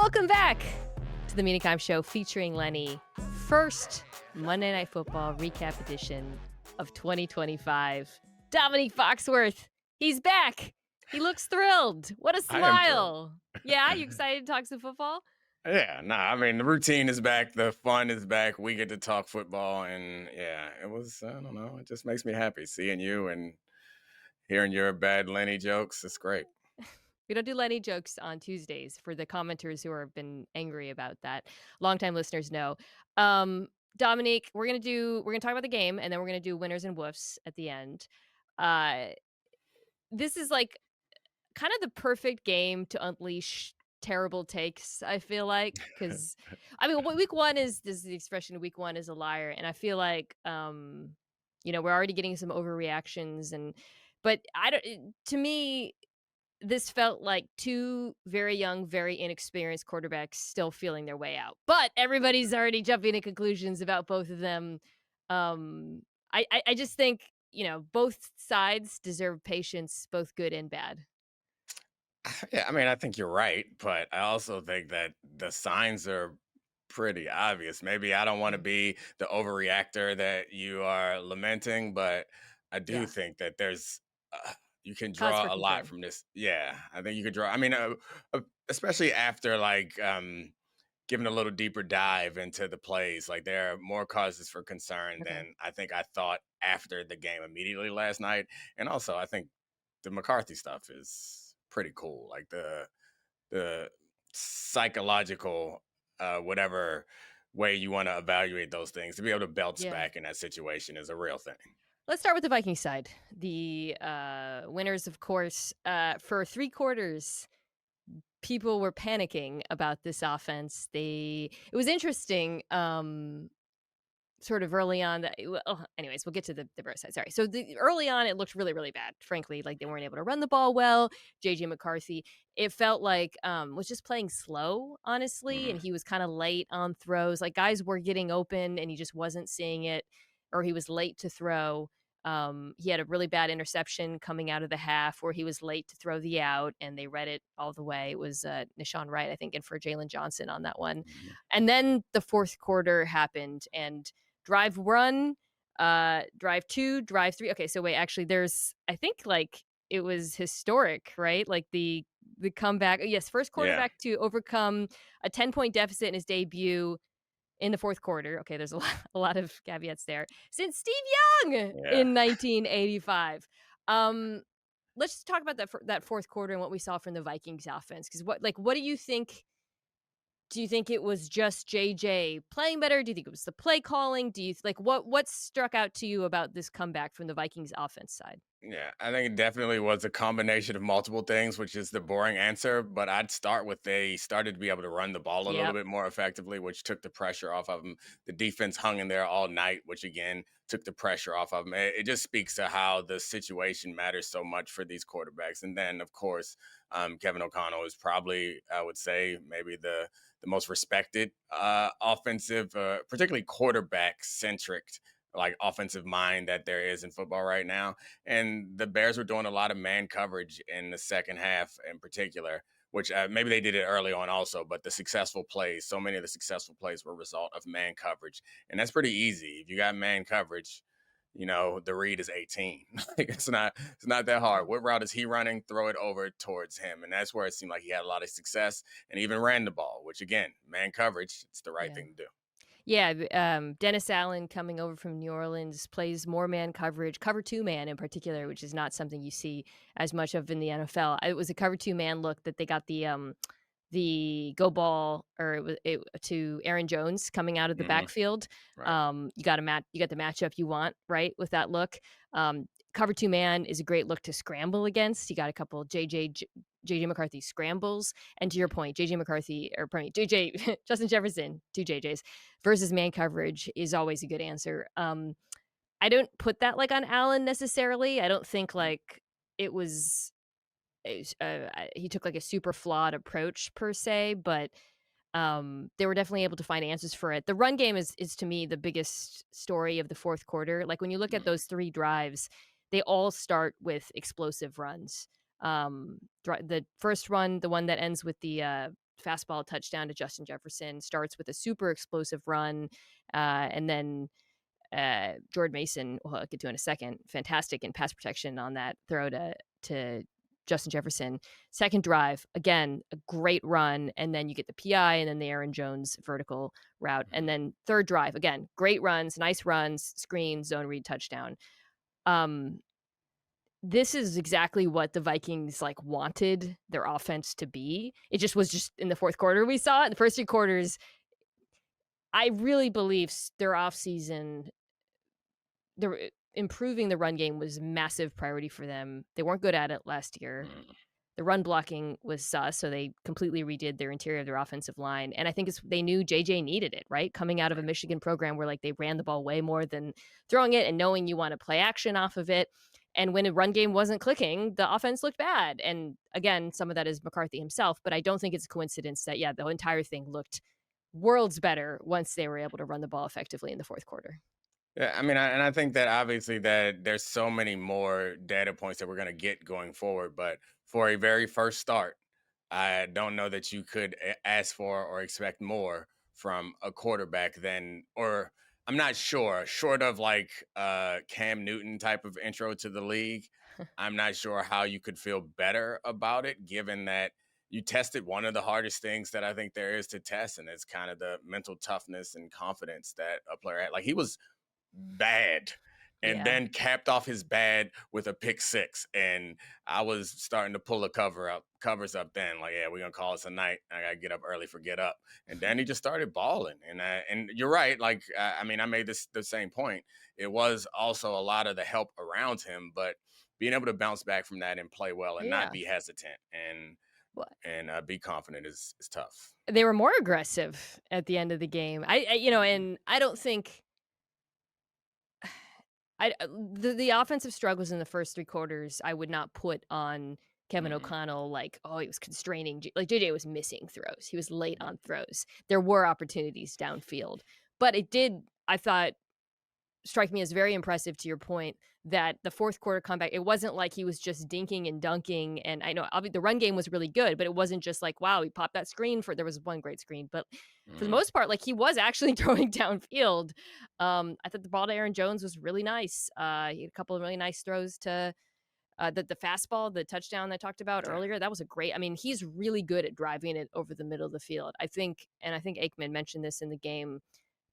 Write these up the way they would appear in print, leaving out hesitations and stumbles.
Welcome back to the Mina Show featuring Lenny. First Monday Night Football recap edition of 2025. Domonique Foxworth, he's back. He looks thrilled. What a smile. Yeah, you excited to talk some football? Yeah, I mean, the routine is back. The fun is back. We get to talk football. And yeah, it was, I don't know, it just makes me happy seeing you and hearing your bad Lenny jokes. It's great. We don't do Lenny jokes on Tuesdays for the commenters who have been angry about that. Longtime listeners know. Domonique, we're gonna talk about the game, and then we're gonna do winners and woofs at the end. This is like kind of the perfect game to unleash terrible takes, I feel like, because I mean, week one is the expression week one is a liar, and I feel like we're already getting some overreactions, but to me, this felt like two very young, very inexperienced quarterbacks still feeling their way out. But everybody's already jumping to conclusions about both of them. I just think, both sides deserve patience, both good and bad. Yeah, I mean, I think you're right. But I also think that the signs are pretty obvious. Maybe I don't want to be the overreactor that you are lamenting, but I do Yeah. think that there's you can Cause for draw a lot concern. from this. Yeah, I think you could draw. I mean, especially after like giving a little deeper dive into the plays, like there are more causes for concern Okay. than I think I thought after the game immediately last night. And also, I think the McCarthy stuff is pretty cool. Like the psychological whatever way you want to evaluate those things, to be able to bounce Yeah. back in that situation is a real thing. Let's start with the Vikings side. The winners, of course, for 3 quarters, people were panicking about this offense. It was interesting, sort of early on that anyways, we'll get to the Bears side. Sorry. So early on, it looked really, really bad. Frankly, like they weren't able to run the ball well. JJ McCarthy, it felt like was just playing slow, honestly, and Mhm. he was kind of late on throws. Like guys were getting open and he just wasn't seeing it, or he was late to throw. He had a really bad interception coming out of the half where he was late to throw the out, and they read it all the way. It was Nishan Wright, I think, and for Jalen Johnson on that one. Mhm. And then the fourth quarter happened, and drive one, drive two, drive three. Okay, so wait, actually, I think like it was historic, right? Like the comeback. Yes, first Yeah. quarterback to overcome a 10-point deficit in his debut in the fourth quarter. Okay, there's a lot of caveats there. Since Steve Young Yeah. in 1985. Let's just talk about that fourth quarter and what we saw from the Vikings offense. Because what do you think? Do you think it was just JJ playing better? Do you think it was the play calling? Do you like what struck out to you about this comeback from the Vikings offense side? Yeah, I think it definitely was a combination of multiple things, which is the boring answer. But I'd start with they started to be able to run the ball a little Yep. bit more effectively, which took the pressure off of them. The defense hung in there all night, which again took the pressure off of them. It just speaks to how the situation matters so much for these quarterbacks. And then, of course, Kevin O'Connell is probably, I would say, maybe the most respected offensive, particularly quarterback centric, like offensive mind that there is in football right now. And the Bears were doing a lot of man coverage in the second half in particular, which maybe they did it early on also, but the successful plays, so many of the successful plays were a result of man coverage. And that's pretty easy. If you got man coverage, the read is 18. Like, it's not that hard. What route is he running? Throw it over towards him. And that's where it seemed like he had a lot of success and even ran the ball, which again, man coverage, it's the right Yeah. thing to do. Yeah, Dennis Allen coming over from New Orleans plays more man coverage, cover two man in particular, which is not something you see as much of in the NFL. It was a cover two man look that they got the go ball, or it to Aaron Jones coming out of the Hmm. backfield. Right. You got the matchup you want, right, with that look. Cover two man is a great look to scramble against. You got a couple JJ McCarthy scrambles, and to your point, JJ McCarthy, or pardon me, JJ Justin Jefferson, two JJs versus man coverage is always a good answer. I don't put that like on Allen necessarily. I don't think like it was he took like a super flawed approach per se, but they were definitely able to find answers for it. The run game is to me the biggest story of the fourth quarter. Like when you look at those 3 drives, they all start with explosive runs. The first run, the one that ends with the fastball touchdown to Justin Jefferson, starts with a super explosive run, and then Jordan Mason, well, I'll get to in a second, fantastic in pass protection on that throw to Justin Jefferson. Second drive, again, a great run, and then you get the PI and then the Aaron Jones vertical route. And then third drive, again, great runs, nice runs, screen, zone read, touchdown. This is exactly what the Vikings like wanted their offense to be. It just was just in the fourth quarter we saw it. The first 3 quarters, I really believe their offseason, improving the run game was a massive priority for them. They weren't good at it last year. The run blocking was sus, so they completely redid their interior of their offensive line. And I think they knew JJ needed it, right? Coming out of a Michigan program where like they ran the ball way more than throwing it, and knowing you want to play action off of it. And when a run game wasn't clicking, the offense looked bad. And again, some of that is McCarthy himself, but I don't think it's a coincidence that, yeah, the entire thing looked worlds better once they were able to run the ball effectively in the fourth quarter. Yeah, I mean, and I think that obviously that there's so many more data points that we're going to get going forward, but for a very first start, I don't know that you could ask for or expect more from a quarterback than, or I'm not sure, short of like Cam Newton type of intro to the league. I'm not sure how you could feel better about it, given that you tested one of the hardest things that I think there is to test, and it's kind of the mental toughness and confidence that a player had. Like he was bad and Yeah. then capped off his bad with a pick six. And I was starting to pull the covers up then. Like, yeah, we're gonna call this a night. I gotta get up early for get up. And then he just started balling. And you're right. Like, I mean, I made the same point. It was also a lot of the help around him, but being able to bounce back from that and play well and not Yeah. be hesitant and be confident is tough. They were more aggressive at the end of the game. And I don't think the offensive struggles in the first 3 quarters, I would not put on Kevin Mhm. O'Connell like, oh, he was constraining. Like JJ was missing throws. He was late on throws. There were opportunities downfield, but it did, I thought, strike me as very impressive, to your point, that the fourth quarter comeback, it wasn't like he was just dinking and dunking. And I know the run game was really good, but it wasn't just like, wow, he popped that screen there was one great screen, but for the Mhm. most part, like he was actually throwing downfield. I thought the ball to Aaron Jones was really nice. He had a couple of really nice throws to the fastball, the touchdown I talked about Yeah. earlier. That was a great, I mean, he's really good at driving it over the middle of the field. I think Aikman mentioned this in the game,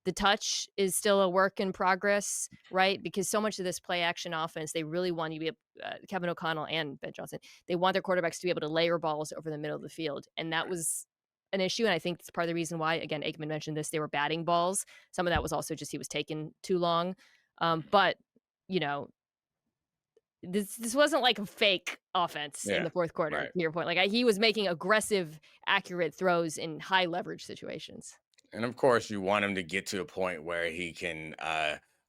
the touch is still a work in progress, right? Because so much of this play action offense, they really want you to be Kevin O'Connell and Ben Johnson. They want their quarterbacks to be able to layer balls over the middle of the field, and that was an issue. And I think it's part of the reason why, again, Aikman mentioned this, they were batting balls. Some of that was also just he was taking too long. But you know, this wasn't like a fake offense in Yeah. the fourth quarter. Right. To your point, like he was making aggressive, accurate throws in high leverage situations. And of course, you want him to get to a point where he can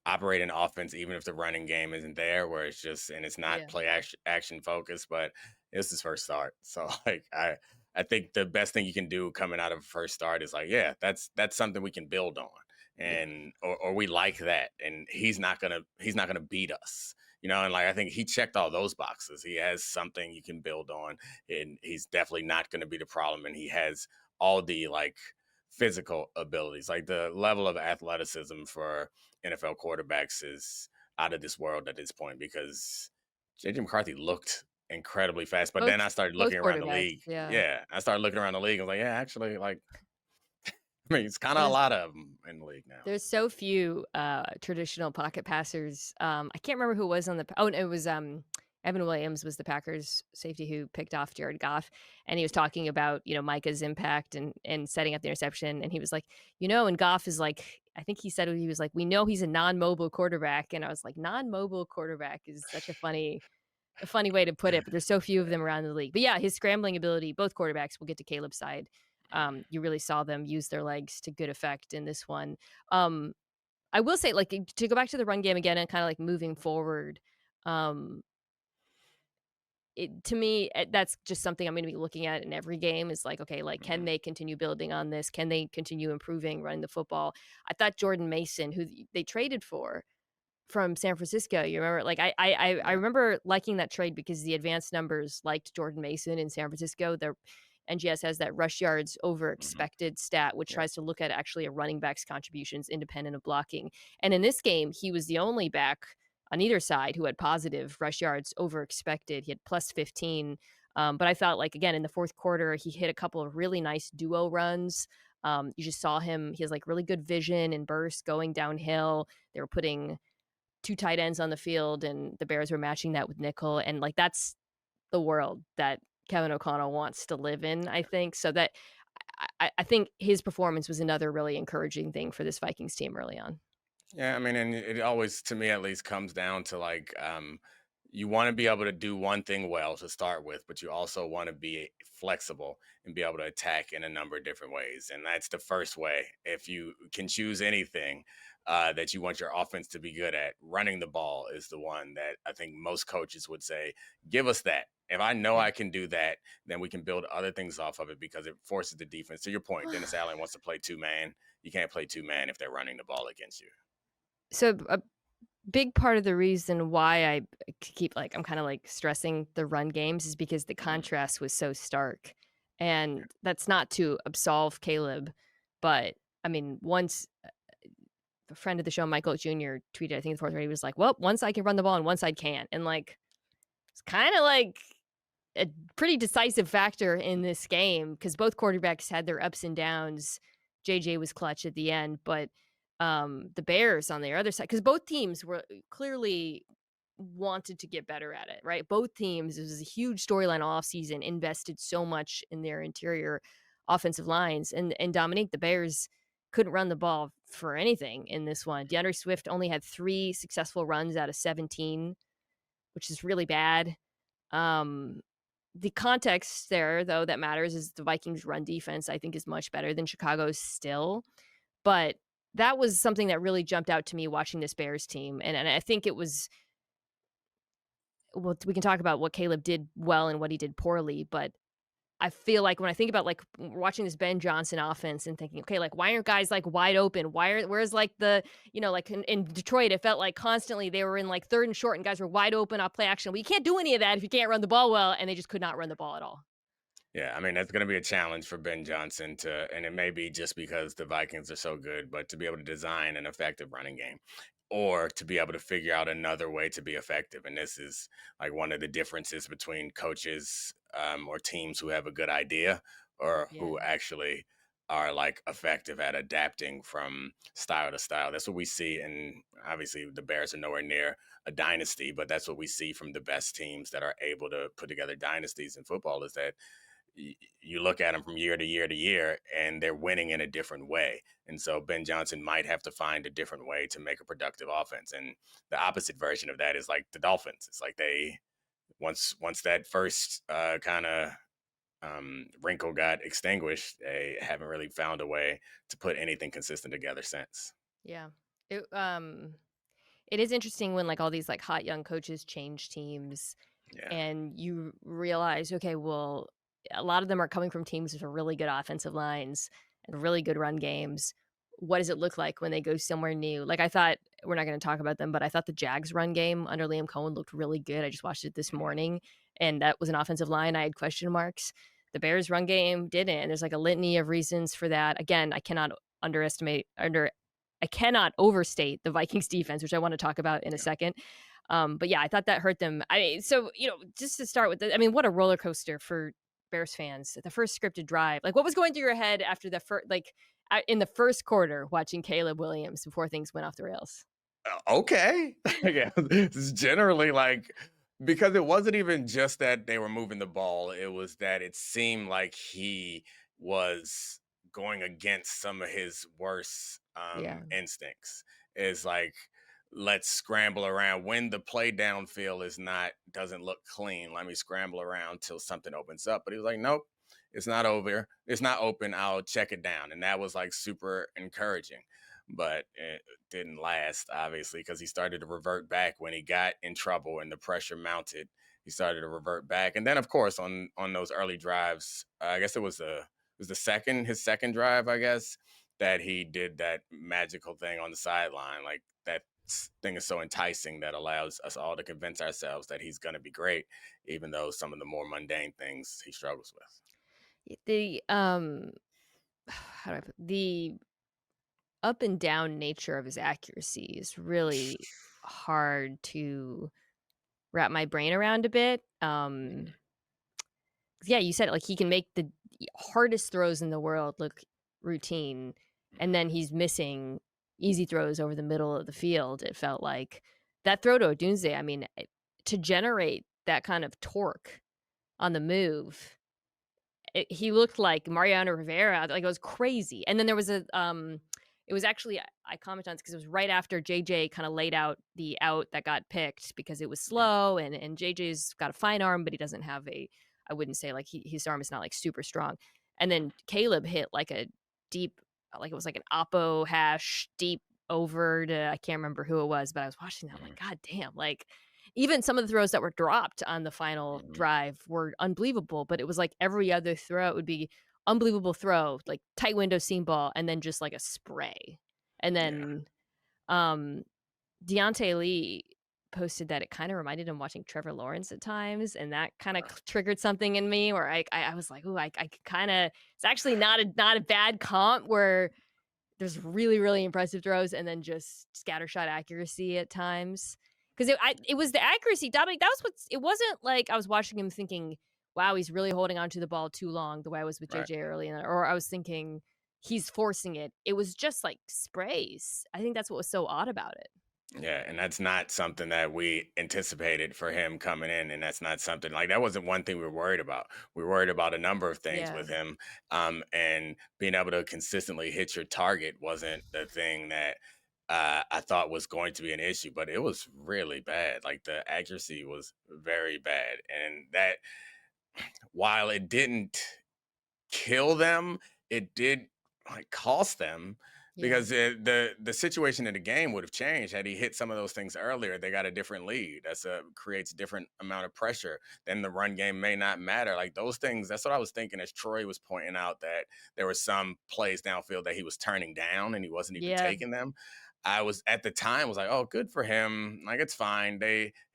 operate an offense, even if the running game isn't there, where it's just and it's not Yeah. play action focused. But it's his first start, so like I think the best thing you can do coming out of a first start is like, yeah, that's something we can build on, Yeah. and or we like that, and he's not gonna beat us. And like I think he checked all those boxes. He has something you can build on, and he's definitely not going to be the problem. And he has all the like physical abilities. Like the level of athleticism for NFL quarterbacks is out of this world at this point because JJ McCarthy looked incredibly fast. But then I started Both looking around the quarterbacks, league. yeah. Yeah, I started looking around the league. I was like, yeah, actually, like, I mean, it's kind of a There's lot of them in the league now. there's so few, traditional pocket passers. I can't remember who was on the oh, it was, Evan Williams was the Packers safety who picked off Jared Goff, and he was talking about, Micah's impact and setting up the interception, and he was like, and Goff is like, I think he said, he was like, "We know he's a non-mobile quarterback," and I was like, "Non-mobile quarterback" is such a funny way to put it, but there's so few of them around the league. But yeah, his scrambling ability, both quarterbacks, we'll get to Caleb's side. You really saw them use their legs to good effect in this one. Um, I will say, like, to go back to the run game again and kind of like moving forward, um, to me, that's just something I'm going to be looking at in every game is like, okay, like, can Mhm. they continue building on this? Can they continue improving running the football? I thought Jordan Mason, who they traded for, from San Francisco, you remember? Like, I Yeah. remember liking that trade because the advanced numbers liked Jordan Mason in San Francisco. NGS has that rush yards over Mhm. expected stat, which Yeah. tries to look at actually a running back's contributions independent of blocking. And in this game, he was the only back on either side who had positive rush yards over expected. He had plus 15. But I thought, like, again, in the fourth quarter, he hit a couple of really nice duo runs. You just saw him, he has like really good vision and burst going downhill. They were putting two tight ends on the field, and the Bears were matching that with nickel. And like, that's the world that Kevin O'Connell wants to live in, I think. So that I think his performance was another really encouraging thing for this Vikings team early on. Yeah, I mean, and it always, to me at least, comes down to like, you want to be able to do one thing well to start with, but you also want to be flexible and be able to attack in a number of different ways. And that's the first way. If you can choose anything that you want your offense to be good at, running the ball is the one that I think most coaches would say, give us that. If I know Yeah. I can do that, then we can build other things off of it because it forces the defense. To your point, Dennis Allen wants to play two man. You can't play two man if they're running the ball against you. So a big part of the reason why I keep like I'm kind of like stressing the run games is because the Mhm. contrast was so stark. And that's not to absolve Caleb, but I mean, once a friend of the show, Michael Jr., tweeted, I think the fourth grade, he was like, well, one side can run the ball and one side can't. And like, it's kind of like a pretty decisive factor in this game because both quarterbacks had their ups and downs. JJ was clutch at the end, but the Bears on their other side, because both teams were clearly wanted to get better at it, right? Both teams, it was a huge storyline all season, invested so much in their interior offensive lines. And Dominique, the Bears couldn't run the ball for anything in this one. DeAndre Swift only had 3 successful runs out of 17, which is really bad. Um, the context there, though, that matters is the Vikings' run defense, I think, is much better than Chicago's still. But that was something that really jumped out to me watching this Bears team. And I think it was, well, we can talk about what Caleb did well and what he did poorly. But I feel like when I think about like watching this Ben Johnson offense and thinking, okay, like why aren't guys like wide open? Where's like the, like in Detroit, it felt like constantly they were in like third and short and guys were wide open off play action. Well, you can't do any of that if you can't run the ball well, and they just could not run the ball at all. Yeah, I mean that's going to be a challenge for Ben Johnson to, and it may be just because the Vikings are so good, but to be able to design an effective running game, or to be able to figure out another way to be effective. And this is like one of the differences between coaches or teams who have a good idea or Yeah. who actually are like effective at adapting from style to style. That's what we see, and obviously the Bears are nowhere near a dynasty, but that's what we see from the best teams that are able to put together dynasties in football. Is that you look at them from year to year to year and they're winning in a different way. And so Ben Johnson might have to find a different way to make a productive offense. And the opposite version of that is like the Dolphins. It's like they once that first kind of wrinkle got extinguished, they haven't really found a way to put anything consistent together since. Yeah. It is interesting when like all these like hot young coaches change teams Yeah. and you realize, okay, well, a lot of them are coming from teams with really good offensive lines and really good run games. What does it look like when they go somewhere new? Like I thought, we're not going to talk about them, but I thought the Jags run game under Liam Cohen looked really good. I just watched it this Mhm. morning, and that was an offensive line I had question marks. The Bears run game didn't, and there's like a litany of reasons for that. Again, underestimate under I cannot overstate the Vikings defense, which I want to talk about in a Yeah. second. But yeah, I thought that hurt them. So just to start with, I mean, what a roller coaster for Bears fans. The first scripted drive, like what was going through your head after the first, like in the first quarter, watching Caleb Williams before things went off the rails? Okay. Yeah, it's generally like because it wasn't even just that they were moving the ball, it was that it seemed like he was going against some of his worst Yeah, instincts. Is like let's scramble around when the play downfield is not doesn't look clean. Let me scramble around till something opens up. But he was like, nope, it's not over. It's not open. I'll check it down. And that was like super encouraging. But didn't last, obviously, because he started to revert back when he got in trouble and the pressure mounted. He started to revert back, and then of course on those early drives, I guess it was the second his second drive, I guess, that he did that magical thing on the sideline. Like that thing is so enticing that allows us all to convince ourselves that he's going to be great, even though some of the more mundane things he struggles with. The how do I put the up and down nature of his accuracy is really hard to wrap my brain around a bit. Yeah, you said it, like, he can make the hardest throws in the world look routine, and then he's missing easy throws over the middle of the field, it felt like. That throw to Odunze, I mean, to generate that kind of torque on the move, he looked like Mariano Rivera, like, it was crazy, and then there was it was actually I commented on this because it was right after JJ kinda laid out the out that got picked because it was slow and JJ's got a fine arm, but he doesn't have a I wouldn't say, like, his arm is not, like, super strong, and then Caleb hit, like, a deep like, it was like an oppo hash deep over to I can't remember who it was, but I was watching that, I'm like, Mhm. "God damn," like, even some of the throws that were dropped on the final Mhm. drive were unbelievable, but it was like every other throw, it would be unbelievable throw, like tight window seam ball, and then just like a spray. And Yeah. then um Deontay Lee posted that it kind of reminded him watching Trevor Lawrence at times, and that kind of triggered something in me where I was like, "Ooh, I kind of." It's actually not a bad comp where there's really, really impressive throws and then just scattershot accuracy at times. Because it was the accuracy, Dominic, that was what's it wasn't like I was watching him thinking, "Wow, he's really holding on to the ball too long," the way I was with Right. JJ early in or I was thinking, "He's forcing it." It was just, like, sprays. I think that's what was so odd about it. Yeah, and that's not something that we anticipated for him coming in, and that's not something like that wasn't one thing we were worried about. We were worried about a number of things Yeah. with him, and being able to consistently hit your target wasn't the thing that I thought was going to be an issue, but it was really bad. Like the accuracy was very bad, and that while it didn't kill them, it did like cost them Yeah. because the situation in the game would have changed had he hit some of those things earlier. They got a different lead. That's a creates a different amount of pressure. Then the run game may not matter. Like those things. That's what I was thinking as Troy was pointing out that there were some plays downfield that he was turning down and he wasn't even Yeah. taking them. I was at the time was like, oh, good for him. Like it's fine.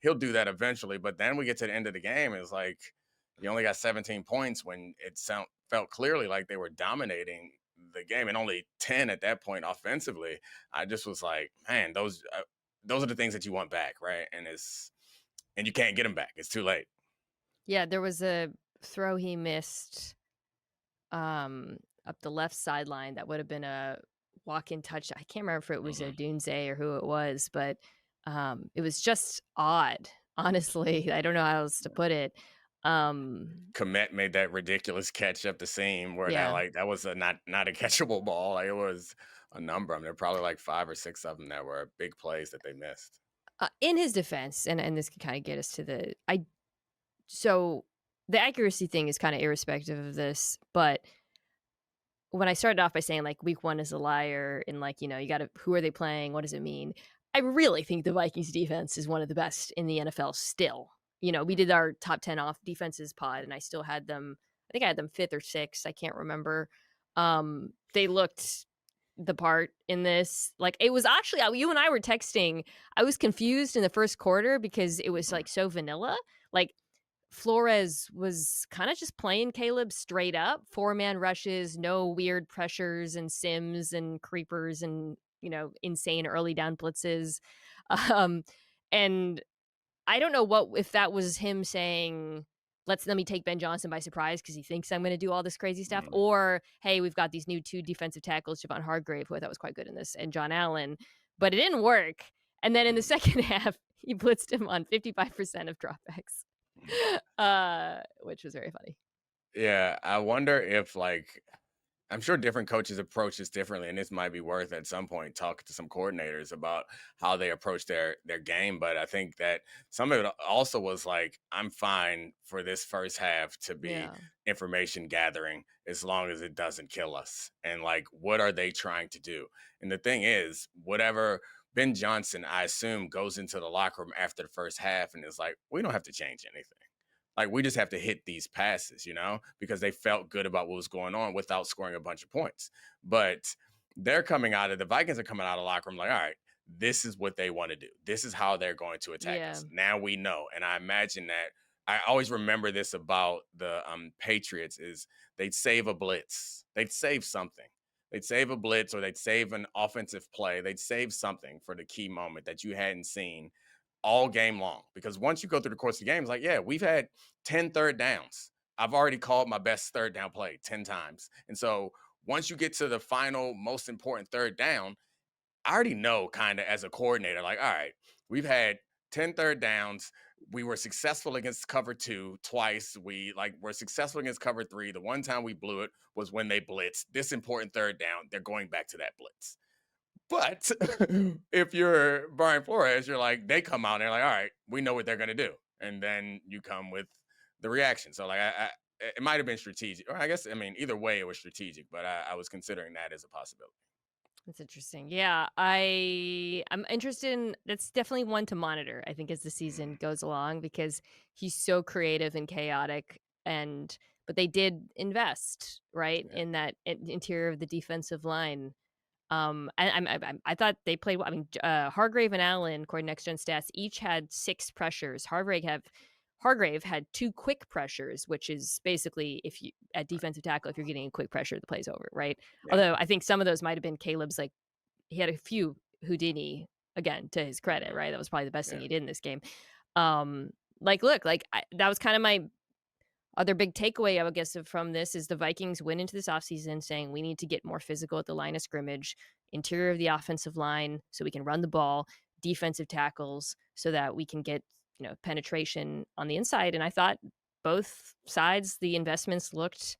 He'll do that eventually. But then we get to the end of the game. It's like you only got 17 points when felt clearly like they were dominating the game and only 10 at that point offensively. I just was like, man, those are the things that you want back, right? And you can't get them back. It's too late. Yeah, there was a throw he missed, up the left sideline that would have been a walk-in touch. I can't remember if it was a Mhm. Dunze or who it was, but, it was just odd, honestly. I don't know how else to put it. Um, Komet made that ridiculous catch up the seam where yeah. that was a not a catchable ball. Like it was a number. I mean, there were probably like 5 or 6 of them that were big plays that they missed. In his defense, and this can kinda get us to so the accuracy thing is kinda irrespective of this, but when I started off by saying, like, week 1 is a liar and, like, you gotta who are they playing? What does it mean? I really think the Vikings defense is one of the best in the NFL still. We did our top 10 off defenses pod, and I still had them I think I had them 5th or 6th, I can't remember. They looked the part in this. Like, it was actually you and I were texting, I was confused in the 1st quarter because it was, Mhm. like, so vanilla. Like, Flores was kinda just playing Caleb straight up, four-man rushes, no weird pressures and sims and creepers and, insane early down blitzes. Um, and I don't know what if that was him saying, Let me take Ben Johnson by surprise because he thinks I'm gonna do all this crazy stuff," Mhm. or, "Hey, we've got these new 2 defensive tackles, Javon Hargrave," who I thought was quite good in this, and John Allen, but it didn't work, and then in the Mhm. second half, he blitzed him on 55% of dropbacks, Mhm. which was very funny. Yeah, I wonder if like I'm sure different coaches approach this differently, and this might be worth at some point talking to some coordinators about how they approach their game. But I think that some of it also was like, I'm fine for this first half to be Yeah. information gathering as long as it doesn't kill us. And like, what are they trying to do? And the thing is, whatever Ben Johnson, I assume, goes into the locker room after the first half and is like, we don't have to change anything. Like we just have to hit these passes, because they felt good about what was going on without scoring a bunch of points. But the Vikings are coming out of the locker room like, all right, this is what they want to do. This is how they're going to attack Yeah. us. Now we know. And I imagine that I always remember this about the Patriots is they'd save a blitz. They'd save something. They'd save a blitz or they'd save an offensive play. They'd save something for the key moment that you hadn't seen all game long. Because once you go through the course of the game, it's like, yeah, we've had 10 third downs. I've already called my best third down play 10 times. And so once you get to the final, most important third down, I already know kind of as a coordinator, like, all right, we've had 10 third downs. We were successful against cover two twice. We like were successful against cover three. The one time we blew it was when they blitzed. This important third down, they're going back to that blitz. But if you're Brian Flores, you're like, they come out and they're like, all right, we know what they're gonna do. And then you come with the reaction. So like it might have been strategic. Or I guess I mean either way it was strategic, but I was considering that as a possibility. That's interesting. Yeah, I'm interested in that's definitely one to monitor, I think, as the season goes along because he's so creative and chaotic and but they did invest, right, Yeah. in that interior of the defensive line. I thought they played well. I mean, Hargrave and Allen, according to Next Gen Stats, each had 6 pressures. Hargrave had 2 quick pressures, which is basically if you at defensive tackle, if you're getting a quick pressure, the play's over, right? Yeah. Although I think some of those might have been Caleb's like he had a few Houdini again to his credit, Mhm. right? That was probably the best thing Yeah. he did in this game. Like look, like that was kind of my other big takeaway, I would guess, from this is the Vikings went into this offseason saying we need to get more physical at the line of scrimmage, interior of the offensive line, so we can run the ball, defensive tackles, so that we can get penetration on the inside. And I thought both sides, the investments looked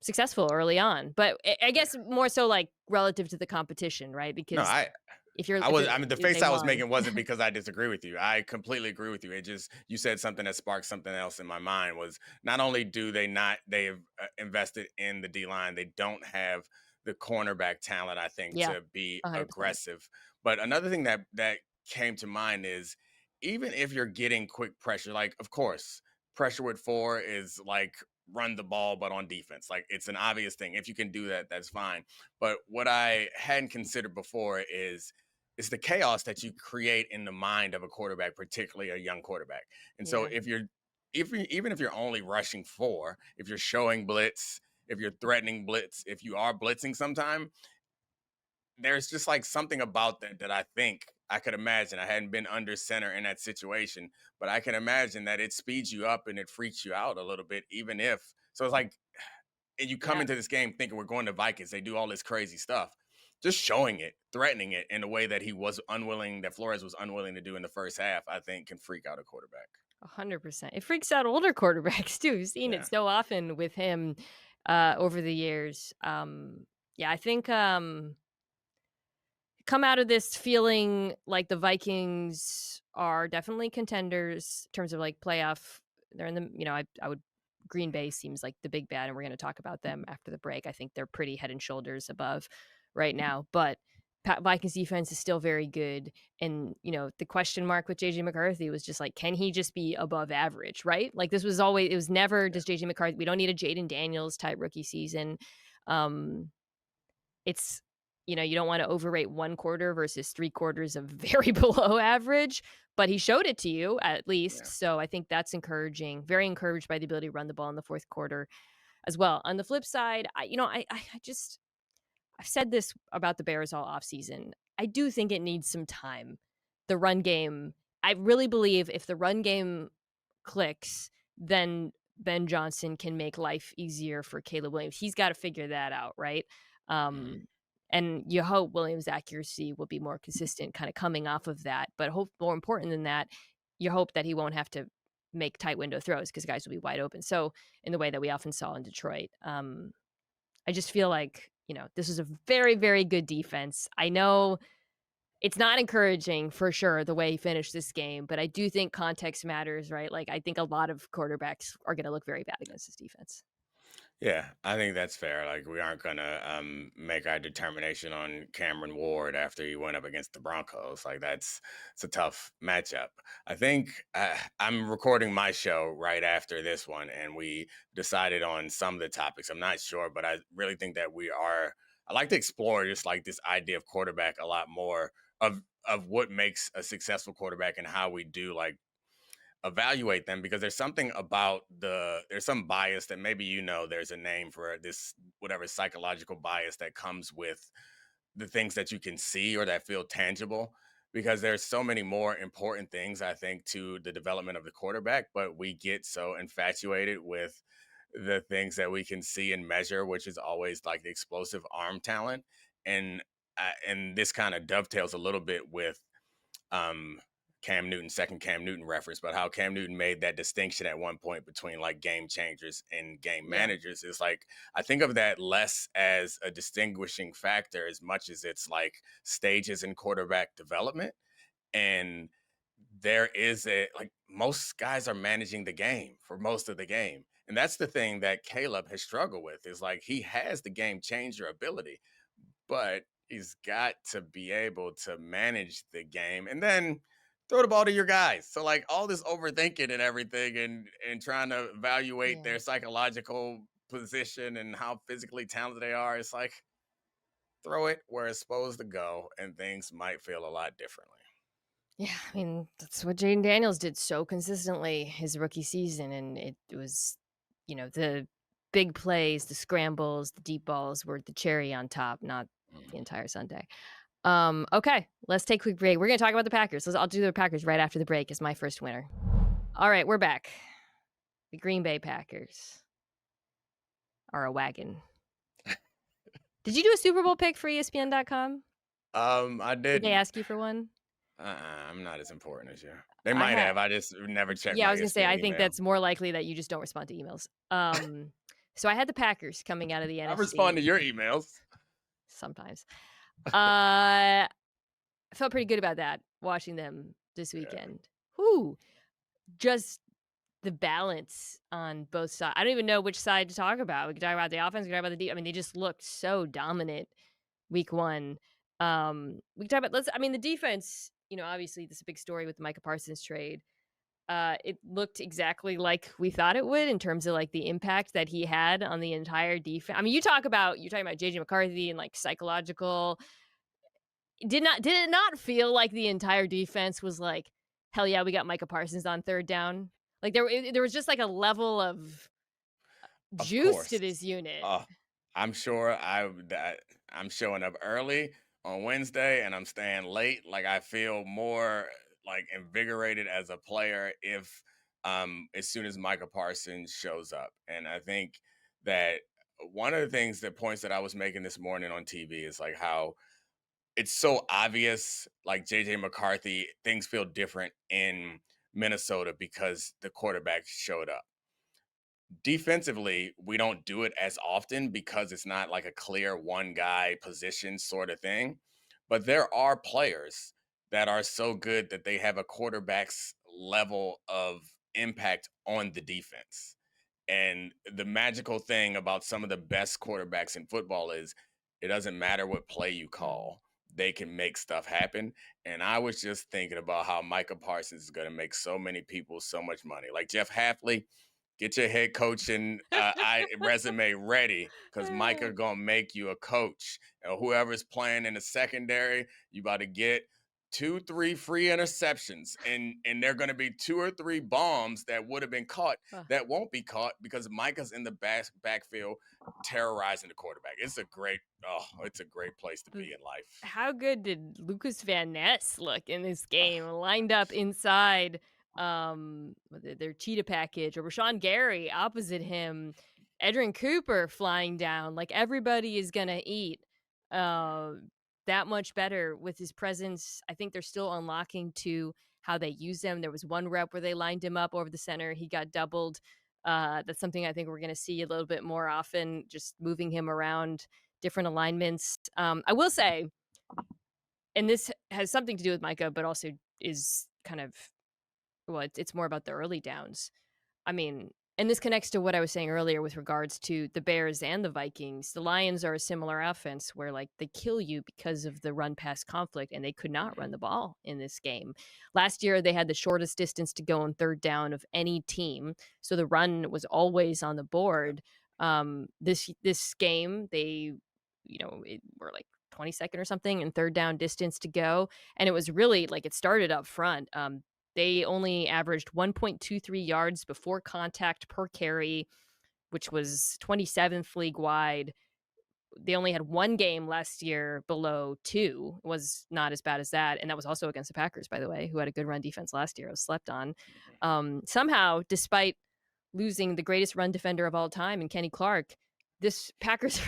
successful early on, but I Yeah. guess more so like relative to the competition, right? No, Because I if was it I mean the if face they I was won, making wasn't because I disagree with you. I completely agree with you. It just you said something that sparked something else in my mind was not only do they not they have invested in the D line, they don't have the cornerback talent I think yeah, to be 100%, aggressive. But another thing that came to mind is even if you're getting quick pressure, like of course, pressure with 4 is like run the ball but on defense. Like it's an obvious thing. If you can do that, that's fine. But what I hadn't considered before is it's the chaos that you create in the mind of a quarterback, particularly a young quarterback. And so yeah, even if you're only rushing 4, if you're showing blitz, if you're threatening blitz, if you are blitzing sometime, there's just like something about that that I think I could imagine. I hadn't been under center in that situation, but I can imagine that it speeds you up and it freaks you out a little bit, even if so it's like and you come yeah. into this game thinking we're going to Vikings, they do all this crazy stuff. Just showing it, threatening it in a way that he was unwilling, that Flores was unwilling to do in the first half, I think can freak out a quarterback. 100%. It freaks out older quarterbacks too. We've seen it Yeah. so often with him over the years. Yeah, I think come out of this feeling like the Vikings are definitely contenders in terms of like playoff. They're in the, I would Green Bay seems like the big bad, and we're going to talk about them after the break. I think they're pretty head and shoulders above right now, but Vikings defense is still very good. And, the question mark with JJ McCarthy was just like, can he just be above average, right? Like it was never Yeah. just JJ McCarthy. We don't need a Jayden Daniels type rookie season. Um, it's you don't want to overrate one quarter versus 3 quarters of very below average, but he showed it to you at least. Yeah. So I think that's encouraging. Very encouraged by the ability to run the ball in the fourth quarter as well. On the flip side, I just I've said this about the Bears all offseason. I do think it needs some time. The run game, I really believe if the run game clicks, then Ben Johnson can make life easier for Caleb Williams. He's got to figure that out, right? Mhm. Um, and you hope Williams' accuracy will be more consistent, kind of coming off of that. But hope more important than that, you hope that he won't have to make tight window throws because guys will be wide open. So in the way that we often saw in Detroit, I just feel like this is a very, very good defense. I know it's not encouraging for sure the way he finished this game, but I do think context matters, right? Like I think a lot of quarterbacks are going to look very bad against this defense. Yeah, I think that's fair. Like we aren't gonna make our determination on Cameron Ward after he went up against the Broncos. Like it's a tough matchup. I think I'm recording my show right after this one, and we decided on some of the topics. I'm not sure, but I really think that we are. I like to explore just like this idea of quarterback a lot more of what makes a successful quarterback and how we do like evaluate them, because there's some bias that maybe, there's a name for this, whatever psychological bias that comes with the things that you can see or that feel tangible, because there's so many more important things, I think, to the development of the quarterback, but we get so infatuated with the things that we can see and measure, which is always like the explosive arm talent. And this kind of dovetails a little bit with um Cam Newton, second Cam Newton reference, but how Cam Newton made that distinction at one point between like game changers and game Yeah. managers. Is like, I think of that less as a distinguishing factor as much as it's like stages in quarterback development. And there is a like, most guys are managing the game for most of the game. And that's the thing that Caleb has struggled with, is like he has the game changer ability, but he's got to be able to manage the game and then throw the ball to your guys. So like all this overthinking and everything, and trying to evaluate Yeah. their psychological position and how physically talented they are, it's like throw it where it's supposed to go and things might feel a lot differently. Yeah, I mean, that's what Jayden Daniels did so consistently his rookie season, and it was, the big plays, the scrambles, the deep balls were the cherry on top, not the Mhm. entire Sunday. Okay, let's take a quick break. We're gonna talk about the Packers. I'll do the Packers right after the break as my first winner. All right, we're back. The Green Bay Packers are a wagon. Did you do a Super Bowl pick for ESPN.com? I Did they didn't. ask you for one? I'm not as important as you. They I might had have. I just never checked Yeah, I my was gonna say, ESPN I think email. that's more likely that you just don't respond to emails. So I had the Packers coming out of the I respond NFC to your emails. sometimes. I felt pretty good about that, watching them this Yeah. weekend. Whoo! Just the balance on both sides. I don't even know which side to talk about. We can talk about the offense, we can talk about the I mean, they just looked so dominant week 1. We can talk about the defense, obviously this is a big story with the Micah Parsons trade. It looked exactly like we thought it would in terms of, like, the impact that he had on the entire defense. I mean, you're talking about JJ McCarthy and, like, psychological. Did it not feel like the entire defense was like, "Hell yeah, we got Micah Parsons on 3rd down?" Like, there was just, like, a level of Of juice to course. this unit. Uh, I'm sure I'm showing up early on Wednesday and I'm staying late. Like, I feel more like invigorated as a player if as soon as Micah Parsons shows up. And I think that one of the things, that points that I was making this morning on TV, is like how it's so obvious, like JJ McCarthy, things feel different in Minnesota because the quarterback showed up. Defensively, we don't do it as often because it's not like a clear one guy position sort of thing. But there are players that are so good that they have a quarterback's level of impact on the defense. And the magical thing about some of the best quarterbacks in football is it doesn't matter what play you Mm. call, they can make stuff happen. And I was just thinking about how Micah Parsons is going to make so many people so much money. Like Jeff Halfley, get your head coaching resume ready, because Micah gonna make you a coach. And whoever's playing in the secondary, you about to get 2, 3 free interceptions, and they're gonna be 2 or 3 bombs that would have been caught Ugh. that won't be caught because Micah's in the backfield terrorizing the quarterback. It's a great place to Th be in life. How good did Lucas Van Ness look in this game, lined up inside, their cheetah package, or Rashawn Gary opposite him, Edrin Cooper flying down, like, everybody is gonna eat, uh, that much better with his presence. I think they're still unlocking to how they use him. There was one rep where they lined him up over the center, he got doubled. That's something I think we're gonna see a little bit more often, just moving him around different alignments. I will say, and this has something to do with Micah, but also is kind of, well, it's more about the early downs. I mean, and this connects to what I was saying earlier with regards to the Bears and the Vikings. The Lions are a similar offense where, like, they kill you because of the run pass conflict, and they could not run Mhm. the ball in this game. Last year, they had the shortest distance to go on 3rd down of any team, so the run was always on the board. This game, they, were like 22nd or something and 3rd down distance to go, and it was really like it started up front. They only averaged 1.23 yards before contact per carry, which was 27th league wide. They only had one game last year below 2. It was not as bad as that, and that was also against the Packers, by the way, who had a good run defense last year. It was slept on. Somehow, despite losing the greatest run defender of all time in Kenny Clark, this Packers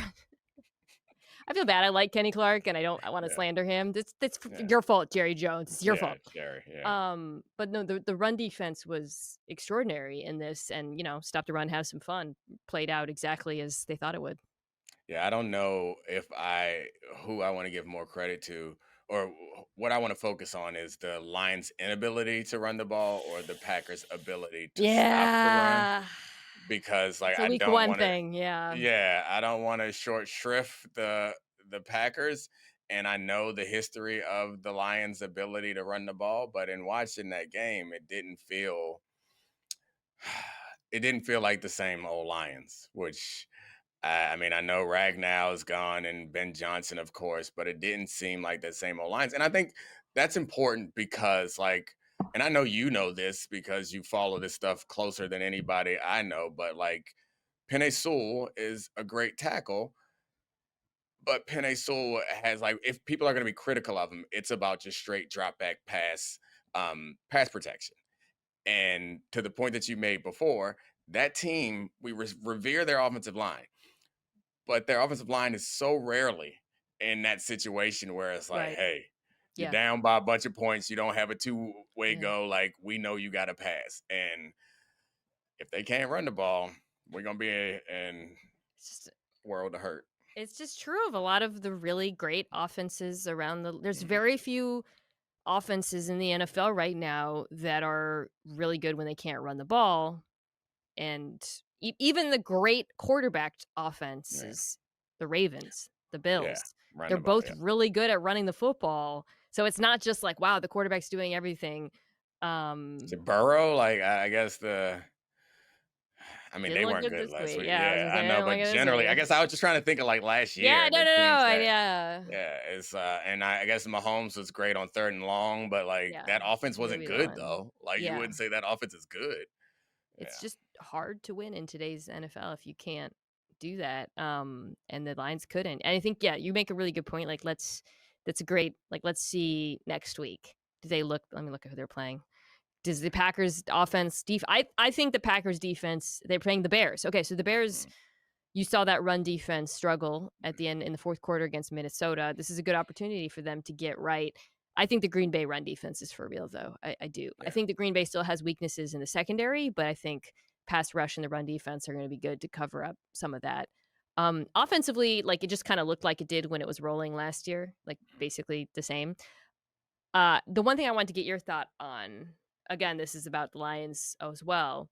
I feel bad. I like Kenny Clark, and I want to Yeah. slander him. That's Yeah. your fault, Jerry Jones. It's your Yeah. fault. Jerry. Yeah. But no, the run defense was extraordinary in this, and stop the run, have some fun. Played out exactly as they thought it would. Yeah, I don't know who I want to give more credit to, or what I want to focus on is the Lions' inability to run the ball or the Packers' ability to stop the run. Yeah, Because like it's a I week don't one want to, thing. Yeah, yeah, I don't want to short shrift the Packers, and I know the history of the Lions' ability to run the ball, but in watching that game, it didn't feel like the same old Lions, which I mean, I know Ragnow is gone and Ben Johnson, of course, but it didn't seem like the same old Lions. And I think that's important because, like, and I know you know this because you follow this stuff closer than anybody I know, but like, Penei Sewell is a great tackle, but Penei Sewell has, like, if people are going to be critical of him, it's about just straight drop back pass protection. And to the point that you made before, that team, we revere their offensive line, but their offensive line is so rarely in that situation where it's like, right. hey, you're Yeah, down by a bunch of points, you don't have a two-way yeah. go, like we know you got to pass. And if they can't run the ball, we're gonna be in It's just world of hurt. it's just true of a lot of the really great offenses around the. There's Mhm. very few offenses in the NFL right now that are really good when they can't run the ball. And even the great quarterbacked Yeah, offenses, the Ravens, the yeah, Bills, run they're the ball. both Yeah, really good at running the football. So it's not just like, wow, the quarterback's doing everything. is Um, it Burrow? Like I guess I mean, didn't they look weren't good good this last week. week. Yeah, I was Yeah, gonna I say, know, didn't look but good this generally, I week. guess I was just trying to think of like last Yeah, year no, the no, teams no, that, yeah, yeah, it's and I guess Mahomes was great on third and long, but like yeah. that offense wasn't Maybe the good one. though. Like you Yeah, wouldn't say that offense is good. it's Yeah. just hard to win in today's NFL if you can't do that. And the Lions couldn't. And I think, yeah, you make a really good point. Like, that's a great, like, let's see next week. Do they look, let me look at who they're playing. Does the Packers offense, I think the Packers defense, they're playing the Bears. Okay, so the Bears, Mm, you saw that run defense struggle at the end in the fourth quarter against Minnesota. This is a good opportunity for them to get right. I think the Green Bay run defense is for real, though. I do. I yeah. think the Green Bay still has weaknesses in the secondary, but I think pass rush and the run defense are going to be good to cover up some of that. Offensively, like it just kind of looked like it did when it was rolling last year, like basically the same. The one thing I want to get your thought on, again, this is about the Lions as well.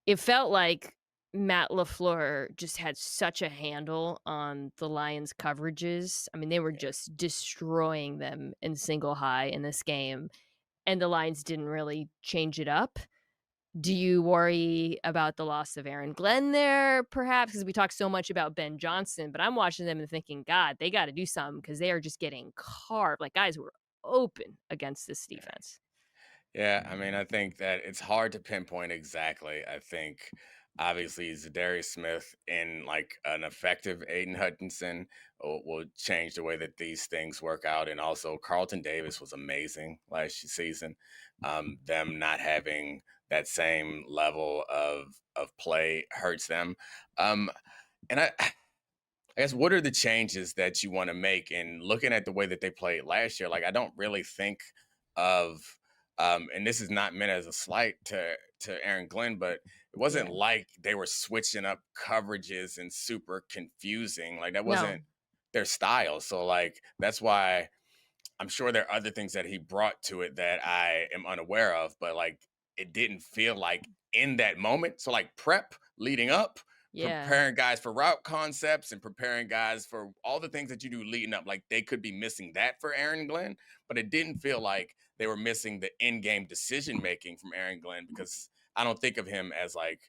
It felt like Matt LaFleur just had such a handle on the Lions' coverages. I mean, they were Yeah. just destroying them in single high in this game, and the Lions didn't really change it up. Do you worry about the loss of Aaron Glenn there, perhaps? Because we talk so much about Ben Johnson, but I'm watching them and thinking, God, they got to do something because they are just getting carved. Like guys were open against this Yeah. defense. Yeah, I mean, I think that it's hard to pinpoint exactly. I think obviously Zadarius Smith in like an effective Aiden Hutchinson will change the way that these things work out. And also Carlton Davis was amazing last season. Them not having that same level of play hurts them. Um, and I guess what are the changes that you want to make? And looking at the way that they played last year, like I don't really think of, and this is not meant as a slight to Aaron Glenn, but it wasn't Yeah. like they were switching up coverages and super confusing. Like that No. wasn't their style. So like that's why I'm sure there are other things that he brought to it that I am unaware of, but like it didn't feel like in that moment. So like prep leading up, Yeah. preparing guys for route concepts and preparing guys for all the things that you do leading up, like they could be missing that for Aaron Glenn, but it didn't feel like they were missing the in-game decision making from Aaron Glenn because I don't think of him as like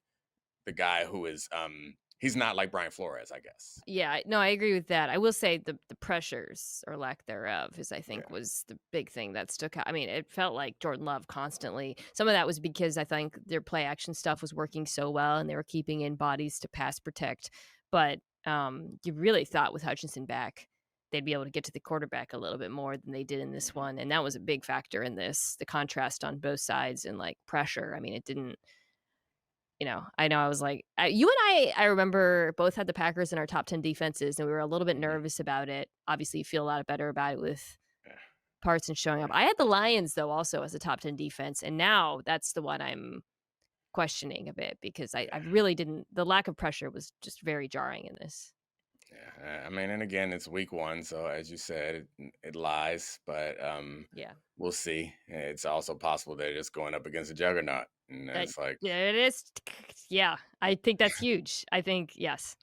the guy who is he's not like Brian Flores, I guess. Yeah, no, I agree with that. I will say the pressures or lack thereof is, I think, Yeah. was the big thing that stuck out. I mean, it felt like Jordan Love constantly. Some of that was because I think their play action stuff was working so well and they were keeping in bodies to pass protect. But you really thought with Hutchinson back, they'd be able to get to the quarterback a little bit more than they did in this Mhm. one. And that was a big factor in this, the contrast on both sides and like pressure. I mean, it didn't. I know I was like, you and I remember both had the Packers in our top 10 defenses, and we were a little bit Mhm. nervous about it. Obviously, you feel a lot better about it with Yeah. Parsons showing up. I had the Lions, though, also as a top 10 defense, and now that's the one I'm questioning a bit because I Yeah. really didn't. The lack of pressure was just very jarring in this. Yeah, I mean, and again, it's week one, so as you said, it lies, but Yeah. we'll see. It's also possible they're just going up against a juggernaut, and That, it's like yeah, it is. Yeah, I think that's huge. I think, yes.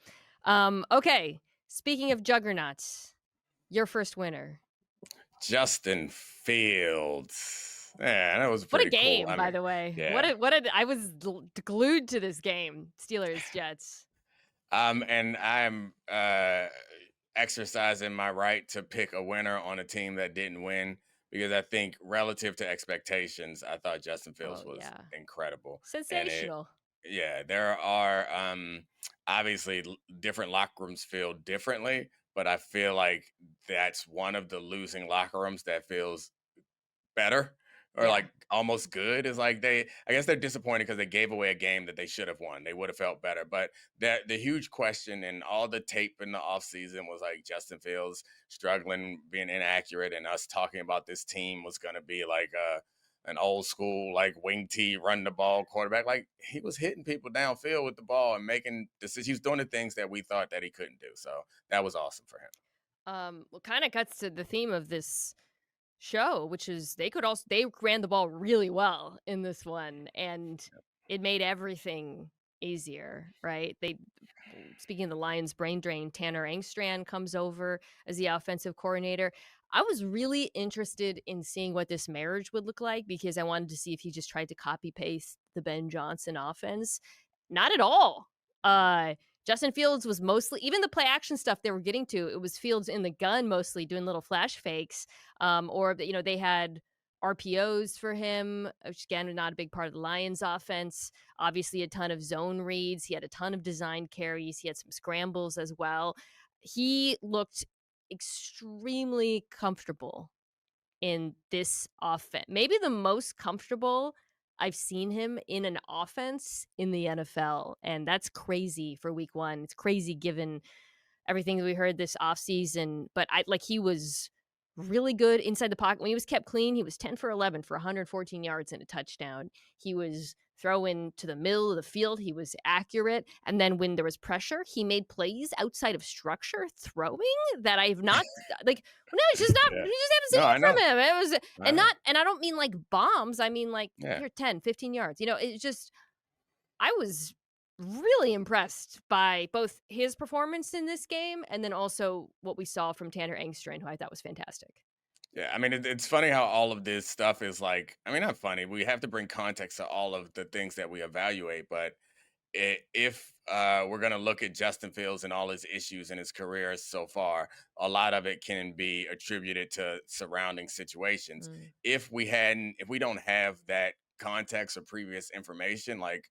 Okay. Speaking of juggernauts, your first winner. Justin Fields. Yeah, that was What a pretty cool. game, I by mean, the way. yeah. I was glued to this game. Steelers, Jets. And I'm exercising my right to pick a winner on a team that didn't win because I think relative to expectations, I thought Justin Fields Oh, was yeah. incredible. And Sensational. yeah, there are obviously different locker rooms feel differently, but I feel like that's one of the losing locker rooms that feels better or Yeah. like almost good. Is like I guess they're disappointed because they gave away a game that they should have won. They would have felt better. But the huge question and all the tape in the offseason was like Justin Fields struggling, being inaccurate, and us talking about this team was gonna be like an old school like wing T run the ball quarterback. Like he was hitting people downfield with the ball and making decisions. He was doing the things that we thought that he couldn't do. So that was awesome for him. Well, kind of cuts to the theme of this show, which is they ran the ball really well in this one, and it made everything easier, right? Speaking of the Lions brain drain, Tanner Engstrand comes over as the offensive coordinator. I was really interested in seeing what this marriage would look like because I wanted to see if he just tried to copy paste the Ben Johnson offense. Not at all. Justin Fields was mostly, even the play action stuff they were getting to, it was Fields in the gun mostly doing little flash fakes. Or they had RPOs for him, which again, not a big part of the Lions offense. Obviously, a ton of zone reads. He had a ton of designed carries. He had some scrambles as well. He looked extremely comfortable in this offense. Maybe the most comfortable I've seen him in an offense in the NFL. And that's crazy for week one. It's crazy given everything that we heard this offseason. But he was really good inside the pocket. When he was kept clean, he was 10 for 11 for 114 yards and a touchdown. He was throwing to the middle of the field. He was accurate. And then when there was pressure, he made plays outside of structure throwing that I've not like no, it's just not Yeah. we just haven't No, I seen know. from him. It was I know. and I don't mean like bombs. I mean like Yeah. here 10, 15 yards. It's just I was really impressed by both his performance in this game and then also what we saw from Tanner Engstrand, who I thought was fantastic. Yeah, I mean, it's funny how all of this stuff is like, I mean, not funny. We have to bring context to all of the things that we evaluate. But if we're going to look at Justin Fields and all his issues in his career so far, a lot of it can be attributed to surrounding situations. Mm. If we don't have that context or previous information, like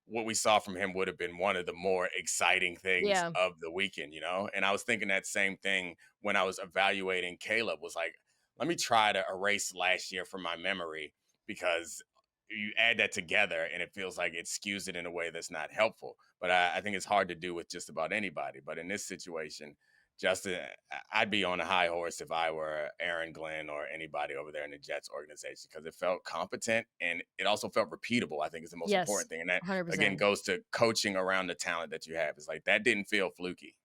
what we saw from him would have been one of the more exciting things Yeah. of the weekend, you know? And I was thinking that same thing when I was evaluating Caleb was like, let me try to erase last year from my memory because you add that together and it feels like it skews it in a way that's not helpful. But I think it's hard to do with just about anybody. But in this situation, Justin, I'd be on a high horse if I were Aaron Glenn or anybody over there in the Jets organization because it felt competent and it also felt repeatable. I think is the most Yes. important thing, and that again 100%. goes to coaching around the talent that you have. It's like that didn't feel fluky.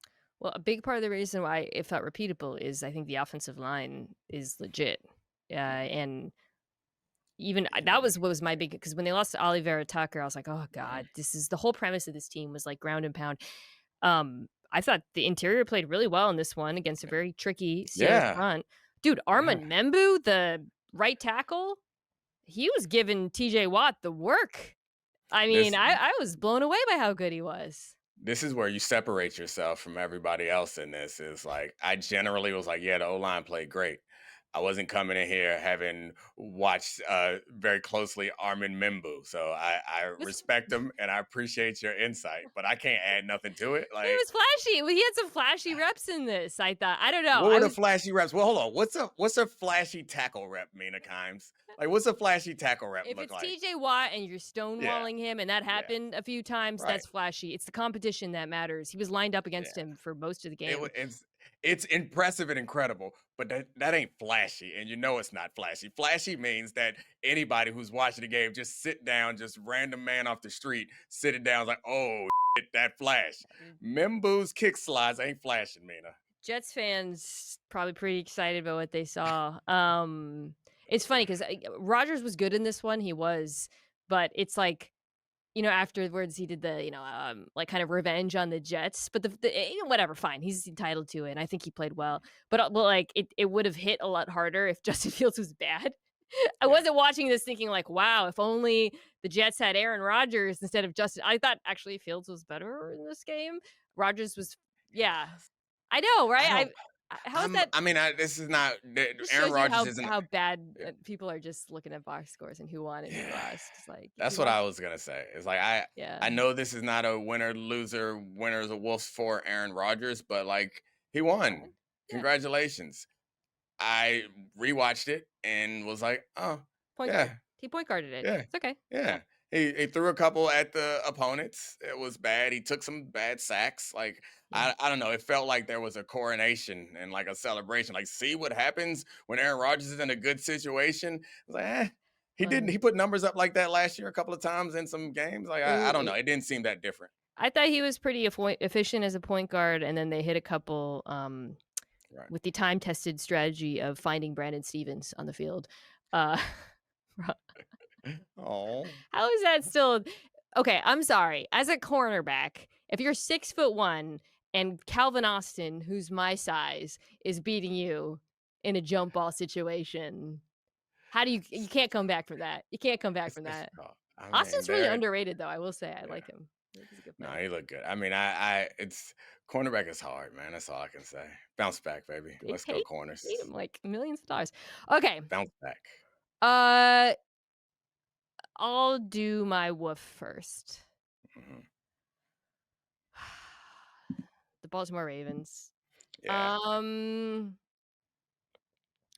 Well, a big part of the reason why it felt repeatable is I think the offensive line is legit. And even that was what was my big because when they lost to Oliver Tucker, I was like, oh Mhm. God, this is the whole premise of this team was like ground and pound. I thought the interior played really well in this one against a very tricky Steelers Yeah, front. Dude, yeah. Armand Membu, the right tackle, he was giving TJ Watt the work. I mean, This I was blown away by how good he was. This is where you separate yourself from everybody else in this. Is like I generally was like, yeah, the O line played great. I wasn't coming in here having watched very closely Armin Membu, so I It respect him and I appreciate your insight, but I can't add nothing to it. Like, was flashy. Well, he had some flashy reps in this. I thought. I don't know. what I were the was flashy reps? Well, hold on. What's a flashy tackle rep, Mina Kimes? Like, what's a flashy tackle rep If look it's like? TJ Watt and you're Yeah, stonewalling him, and that yeah, happened a few times, right, that's flashy. It's the competition that matters. He was lined up yeah. against him for most of the It, game. it's impressive and incredible, but that ain't flashy, and you know it's not flashy. Flashy means that anybody who's watching the game just sit down, just random man off the street, sit it down, like, oh, shit, that flash. Membu's kick slides ain't flashing, Mina. Jets fans probably pretty excited about what they saw. It's funny because Rodgers was good in this one. He was, but it's like afterwards he did the like kind of revenge on the Jets. But whatever, fine, he's entitled to it. And I think he played well, but like it would have hit a lot harder if Justin Fields was bad. I Yeah. wasn't watching this thinking like, wow, if only the Jets had Aaron Rodgers instead of Justin. I thought actually Fields was better in this game. Rodgers was, yeah, I know, I right? don't. How is that? I mean, this is not. Just Aaron shows you Rodgers how isn't. how bad Yeah. people are just looking at box scores and who won and who Yeah. lost. It's like if That's you what watch, I was gonna say. It's like I yeah, know this is not a winner loser winners of Wolves for Aaron Rodgers, but like he he won. won. Yeah, Congratulations. I rewatched it and was like, oh point guard. yeah, He point guarded it. yeah, It's okay. Yeah, yeah. He threw a couple at the opponents. It was bad. He took some bad sacks. Like yeah. I don't know. It felt like there was a coronation and like a celebration. Like, see what happens when Aaron Rodgers is in a good situation. I was like, he didn't. Well, He put numbers up like that last year a couple of times in some games. Like I don't know. It didn't seem that different. I thought he was pretty efficient as a point guard, and then they hit a couple Right. with the time tested strategy of finding Brandon Stevens on the field. Uh, Oh. how is that still okay? I'm sorry. As a cornerback, if you're 6'1" and Calvin Austin, who's my size, is beating you in a jump ball situation, how do you can't come back from that? You can't come back It's from that. difficult. I mean, Austin's really there. underrated, though. I will say I Yeah. like him. I think he's a good No, player. he looked good. I mean, I it's cornerback is hard, man. That's all I can say. Bounce back, baby. They Let's go paid corners. him like millions of dollars. Okay, Bounce back. uh, I'll do my woof first. Mhm. The Baltimore Ravens. Yeah. Um,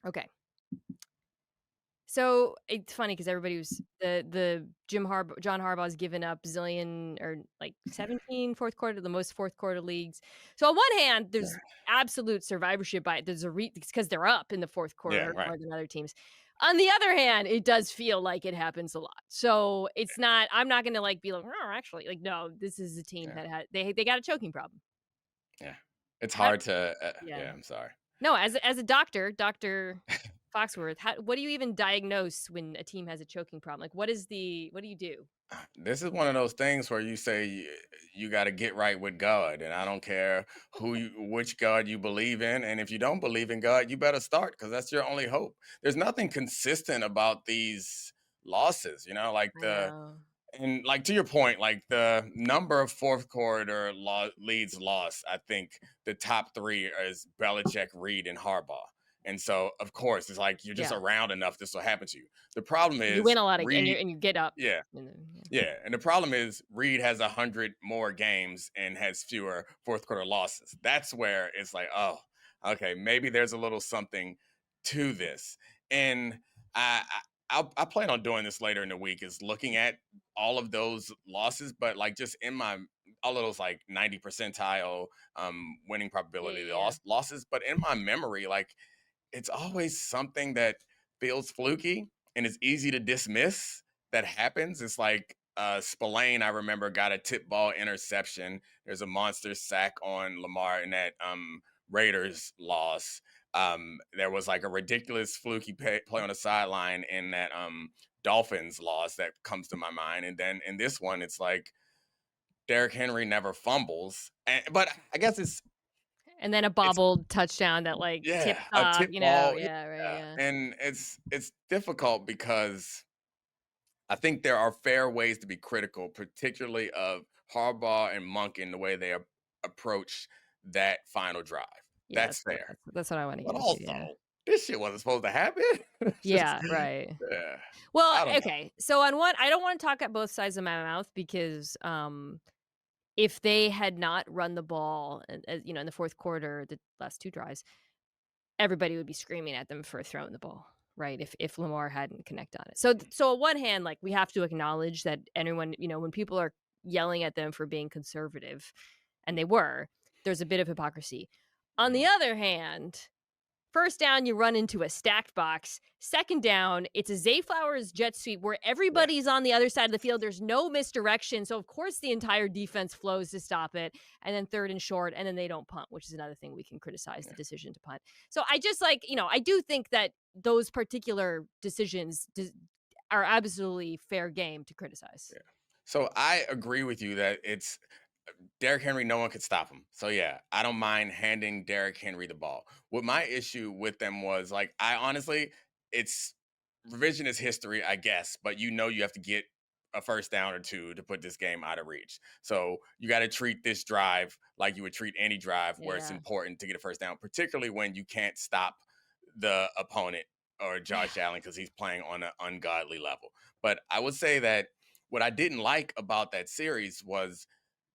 okay. So it's funny because everybody was the John Harbaugh's given up zillion or like 17 fourth quarter, the most fourth quarter leagues. So on one hand, there's absolute survivorship by it. There's it's because they're up in the fourth Yeah, quarter right. more than other teams. On the other hand, it does feel like it happens a lot. So it's not. I'm not going to like be like, oh, actually, like no, this is a team Yeah. that had they got a choking problem. Yeah. It's How, hard to yeah. yeah, I'm sorry. No, as a doctor, Doctor Foxworth, what do you even diagnose when a team has a choking problem? Like, what do you do? This is one of those things where you say you got to get right with God, and I don't care which God you believe in, and if you don't believe in God, you better start because that's your only hope. There's nothing consistent about these losses, like I know. and like to your point, like the number of fourth quarter leads lost. I think the top three is Belichick, Reed, and Harbaugh. And so, of course, it's like you're just Yeah. around enough. This will happen to you. The problem You is win a lot of Reed. and you get up. Yeah, And then, yeah. yeah, and the problem is Reed has 100 more games and has fewer fourth quarter losses. That's where it's like, oh, okay, maybe there's a little something to this. And I plan on doing this later in the week. Is looking at all of those losses, but like just in my all of those like 90 percentile winning probability Yeah. losses. But in my memory, like it's always something that feels fluky and is easy to dismiss that happens. It's like Spillane, I remember, got a tip ball interception. There's a monster sack on Lamar in that Raiders loss. There was like a ridiculous fluky play on the sideline in that Dolphins loss that comes to my mind. And then in this one, it's like Derrick Henry never fumbles. But I guess And then a it's bobbled touchdown that like yeah, tips a off, tip ball. yeah, right, Yeah. yeah. And it's difficult because I think there are fair ways to be critical, particularly of Harbaugh and Monken the way they approached that final drive. Yeah, That's fair. that's what I want to But get into. Yeah. also, this shit wasn't supposed to happen. It's just, Yeah, right. yeah, Well, I don't know. okay. So on one, I don't want to talk at both sides of my mouth because if they had not run the ball, in the fourth quarter, the last two drives, everybody would be screaming at them for throwing the ball, right? If Lamar hadn't connected on it. So on one hand, like we have to acknowledge that anyone, when people are yelling at them for being conservative, and they were, there's a bit of hypocrisy. On the Mhm. other hand, first down, you run into a stacked box. Second down, it's a Zay Flowers jet sweep where Yeah, everybody's on the other side of the field. There's no misdirection. So, of course, the entire defense flows to stop it. And then third and short, and then they don't punt, which is another thing we can criticize the yeah, decision to punt. So, I just I do think that those particular decisions are absolutely fair game to criticize. yeah. So I agree with you that it's Derrick Henry, no one could stop him. So yeah, I don't mind handing Derrick Henry the ball. What my issue with them was like, I honestly, it's revisionist history, I guess, but you have to get a first down or two to put this game out of reach. So you got to treat this drive like you would treat any drive where it's Yeah. important to get a first down, particularly when you can't stop the opponent or Yeah. Josh Allen because he's playing on an ungodly level. But I would say that what I didn't like about that series was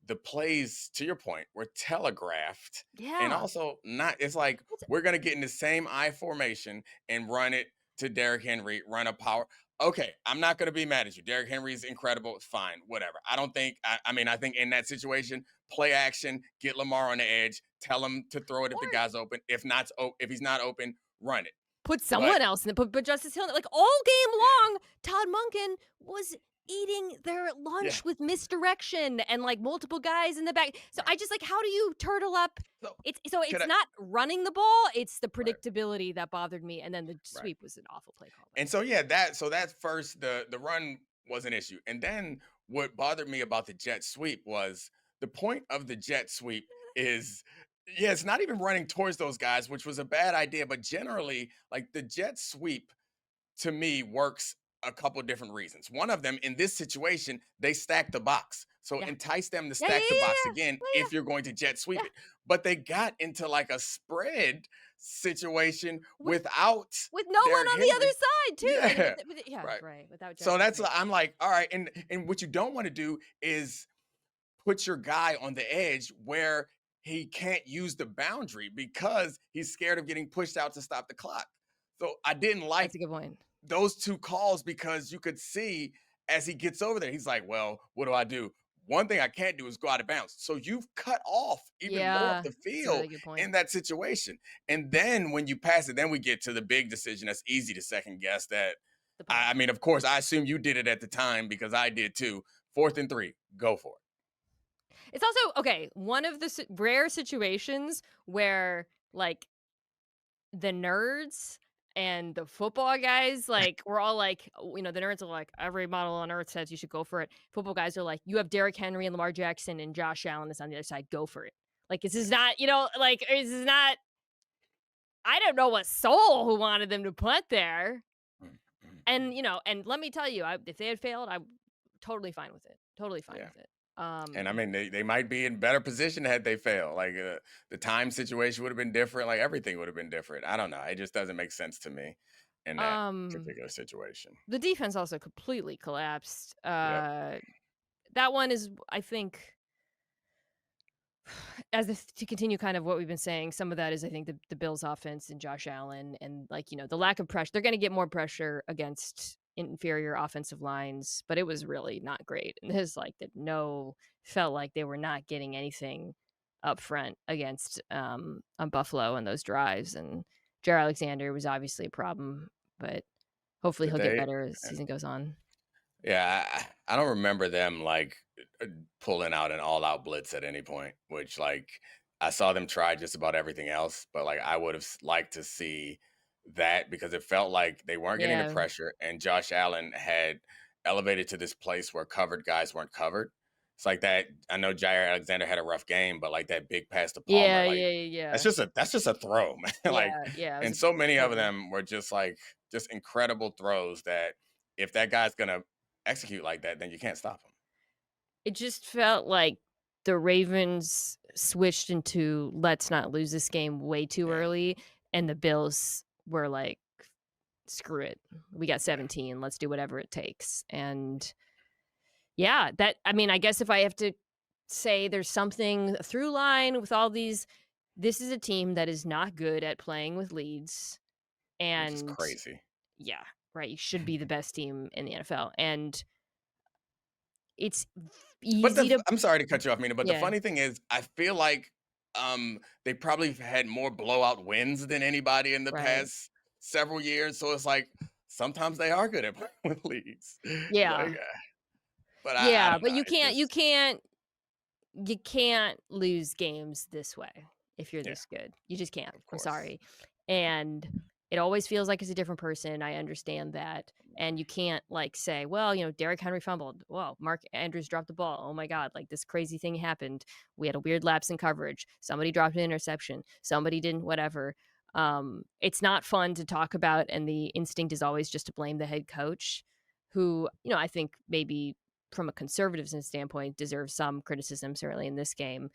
the plays, to your point, were telegraphed and Yeah. also not. It's like we're gonna get in the same I formation and run it to Derrick Henry, run a power. Okay, I'm not gonna be mad at you. Derrick Henry is incredible. It's fine, whatever. I don't think. I mean, I think in that situation, play action, get Lamar on the edge, tell him to throw it if the guy's open. If he's not open, run it. Put But someone else in it. Put Justice Hill in it. Like all game yeah, long, Todd Monken was eating their yeah, lunch with misdirection and like multiple guys in the back. So right. I just like, how do you turtle up? So could It's I? not running the ball, it's the Right, predictability that bothered me. And then the right. sweep was an awful play call by And the so way. yeah, that first the run was an issue. And then what bothered me about the jet sweep was the point of the jet sweep is yeah, it's not even running towards those guys, which was a bad idea, but generally like the jet sweep to me works a couple different reasons. One of them in this situation, they stack the box. So Yeah. entice them to Yeah, yeah, stack the box yeah, again yeah. if you're going to jet Yeah, sweep yeah. it. But they got into like a spread situation With without no one Derrick on the other Henry. side too. And Yeah. yeah, Right. right. Without So Jefferson. that's I'm like, all right, and what you don't want to do is put your guy on the edge where he can't use the boundary because he's scared of getting pushed out to stop the clock. So I didn't That's like a good point. those two calls because you could see as he gets over there, he's like, well, what do I do? One thing I can't do is go out of bounds. So you've cut off even more of Yeah, the it's a really field good point. in that situation. And then when you pass it, then we get to the big decision that's easy to second guess that The punt. I mean, of course, I assume you did it at the time because I did too. 4th and 3, go for it. It's also okay, one of the rare situations where like the nerds and the football guys, like, we're all like, the nerds are like, every model on earth says you should go for it. Football guys are like, you have Derrick Henry and Lamar Jackson and Josh Allen is on the other side. Go for it. Like, this is not, like, this is not, I don't know what soul who wanted them to punt there. Mm, mm, And, mm. and let me tell you, if they had failed, I'm totally fine with it. Totally fine Yeah. with it. And I mean, they might be in better position had they failed. Like the time situation would have been different. Like everything would have been different. I don't know. It just doesn't make sense to me in that um, particular situation. the defense also completely collapsed. Yep. That one is, I think, to continue kind of what we've been saying, some of that is I think the Bills offense and Josh Allen and like, the lack of pressure. They're going to get more pressure against inferior offensive lines, but it was really not great. And this like felt like they were not getting anything up front against on Buffalo and those drives. And Jared Alexander was obviously a problem, but hopefully Did he'll get they? better as the season goes on. Yeah, I don't remember them like pulling out an all-out blitz at any point. Which like I saw them try just about everything else, but like I would have liked to see that because it felt like they weren't getting the Yeah. pressure, and Josh Allen had elevated to this place where covered guys weren't covered. It's like that. I know Jair Alexander had a rough game, but like that big pass to Palmer, Yeah, like yeah, yeah, that's just a throw, man. yeah, Like, yeah. It was and a so many of terrible. them were just like just incredible throws that if that guy's gonna execute like that, then you can't stop him. It just felt like the Ravens switched into let's not lose this game way too Yeah, early, and the Bills were like, screw it. We got yeah. 17. Let's do whatever it takes. And yeah, that I mean, I guess if I have to say there's something a through line with all these, this is a team that is not good at playing with leads. Which is And crazy. yeah, right. You should be the best team in the NFL. And it's But easy to I'm sorry to cut you off, Mina, but the yeah, funny thing is, I feel like they probably had more blowout wins than anybody in the right. past several years. So it's like sometimes they are good at playing with leads. Like, Yeah. but I Yeah, don't but know. It just you can't lose games this way if you're yeah, this good. You just can't. of I'm course. sorry. And it always feels like it's a different person. I understand that. And you can't like say, well, Derrick Henry fumbled. Well, Mark Andrews dropped the ball. Oh my God, like this crazy thing happened. We had a weird lapse in coverage. Somebody dropped an interception. Somebody didn't, whatever. It's not fun to talk about, and the instinct is always just to blame the head coach, who, I think maybe from a conservative standpoint deserves some criticism certainly in this game,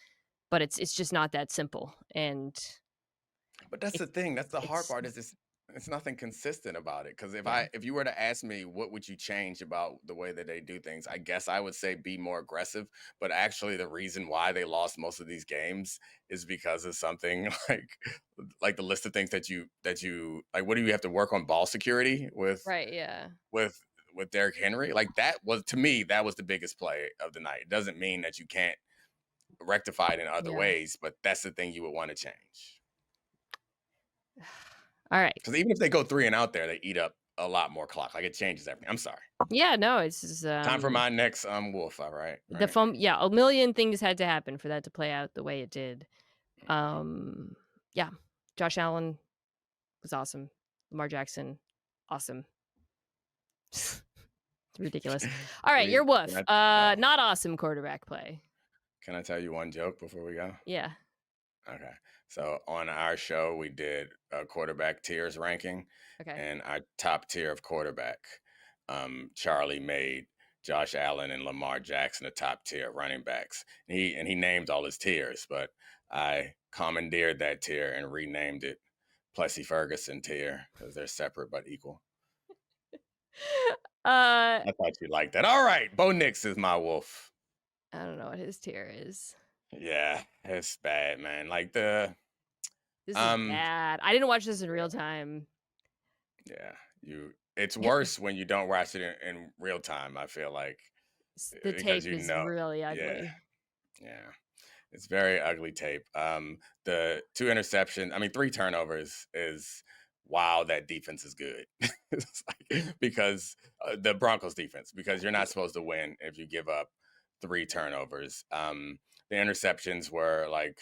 but it's just not that simple. And But that's the it's thing. That's the hard it's part is it's nothing consistent about it. Because yeah, if you were to ask me what would you change about the way that they do things, I guess I would say be more aggressive. But actually, the reason why they lost most of these games is because of something like the list of things that you like. What do you have to work on ball security right, yeah, with with Derrick Henry? Like that was to me that was the biggest play of the night. It doesn't mean that you can't rectify it in other yeah. ways, but that's the thing you would want to change. All right. Because even if they go three and out there, they eat up a lot more clock. Like it changes everything. I'm sorry. Yeah, no, it's just, Time for my next Wolf. All right. the Right. foam yeah, a million things had to happen for that to play out the way it did. um yeah, Josh Allen was awesome. Lamar Jackson, awesome. It's ridiculous. All right, we your can Woof. I, Not awesome quarterback play. can I tell you one joke before we go? Yeah. Okay. So on our show, we did a quarterback tiers ranking, Okay. and our top tier of quarterback, Charlie made Josh Allen and Lamar Jackson the top tier running backs. He named all his tiers, but I commandeered that tier and renamed it Plessy Ferguson tier because they're separate but equal. uh I thought you'd like that. All right, Bo Nix is my wolf. I don't know what his tier is. Yeah, it's bad, man. Like the This is um bad. I didn't watch this in real time. yeah, you it's worse when you don't watch it in real time, I feel like The because tape is really yeah, ugly. yeah. It's very ugly tape. The two interceptions, I mean, three turnovers is wow, that defense is good. It's like, because the Broncos defense, because you're not supposed to win if you give up three turnovers. The interceptions were like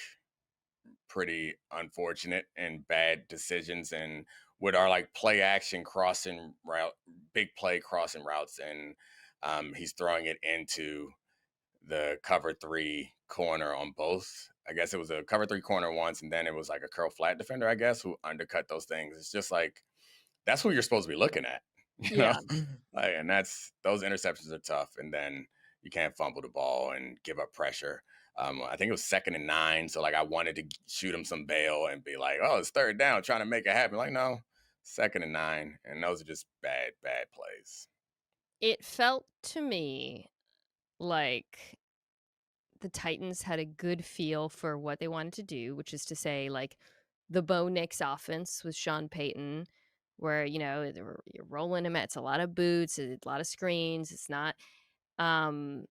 pretty unfortunate and bad decisions and what are like play action crossing route, big play crossing routes. And he's throwing it into the cover three corner on both. I guess it was a cover three corner once, and then it was like a curl flat defender, I guess, who undercut those things. It's just like that's who you're supposed to be looking at, you know? Yeah. Like, and that's those interceptions are tough, and then you can't fumble the ball and give up pressure. I think it was 2nd and 9, so like I wanted to shoot him some bail and be like, "Oh, it's third down, trying to make it happen." Like, no, 2nd and 9, and those are just bad, bad plays. It felt to me like the Titans had a good feel for what they wanted to do, which is to say, like, the Bo Nix offense with Sean Payton, where, you're rolling him. It's a lot of boots, a lot of screens. It's not, um,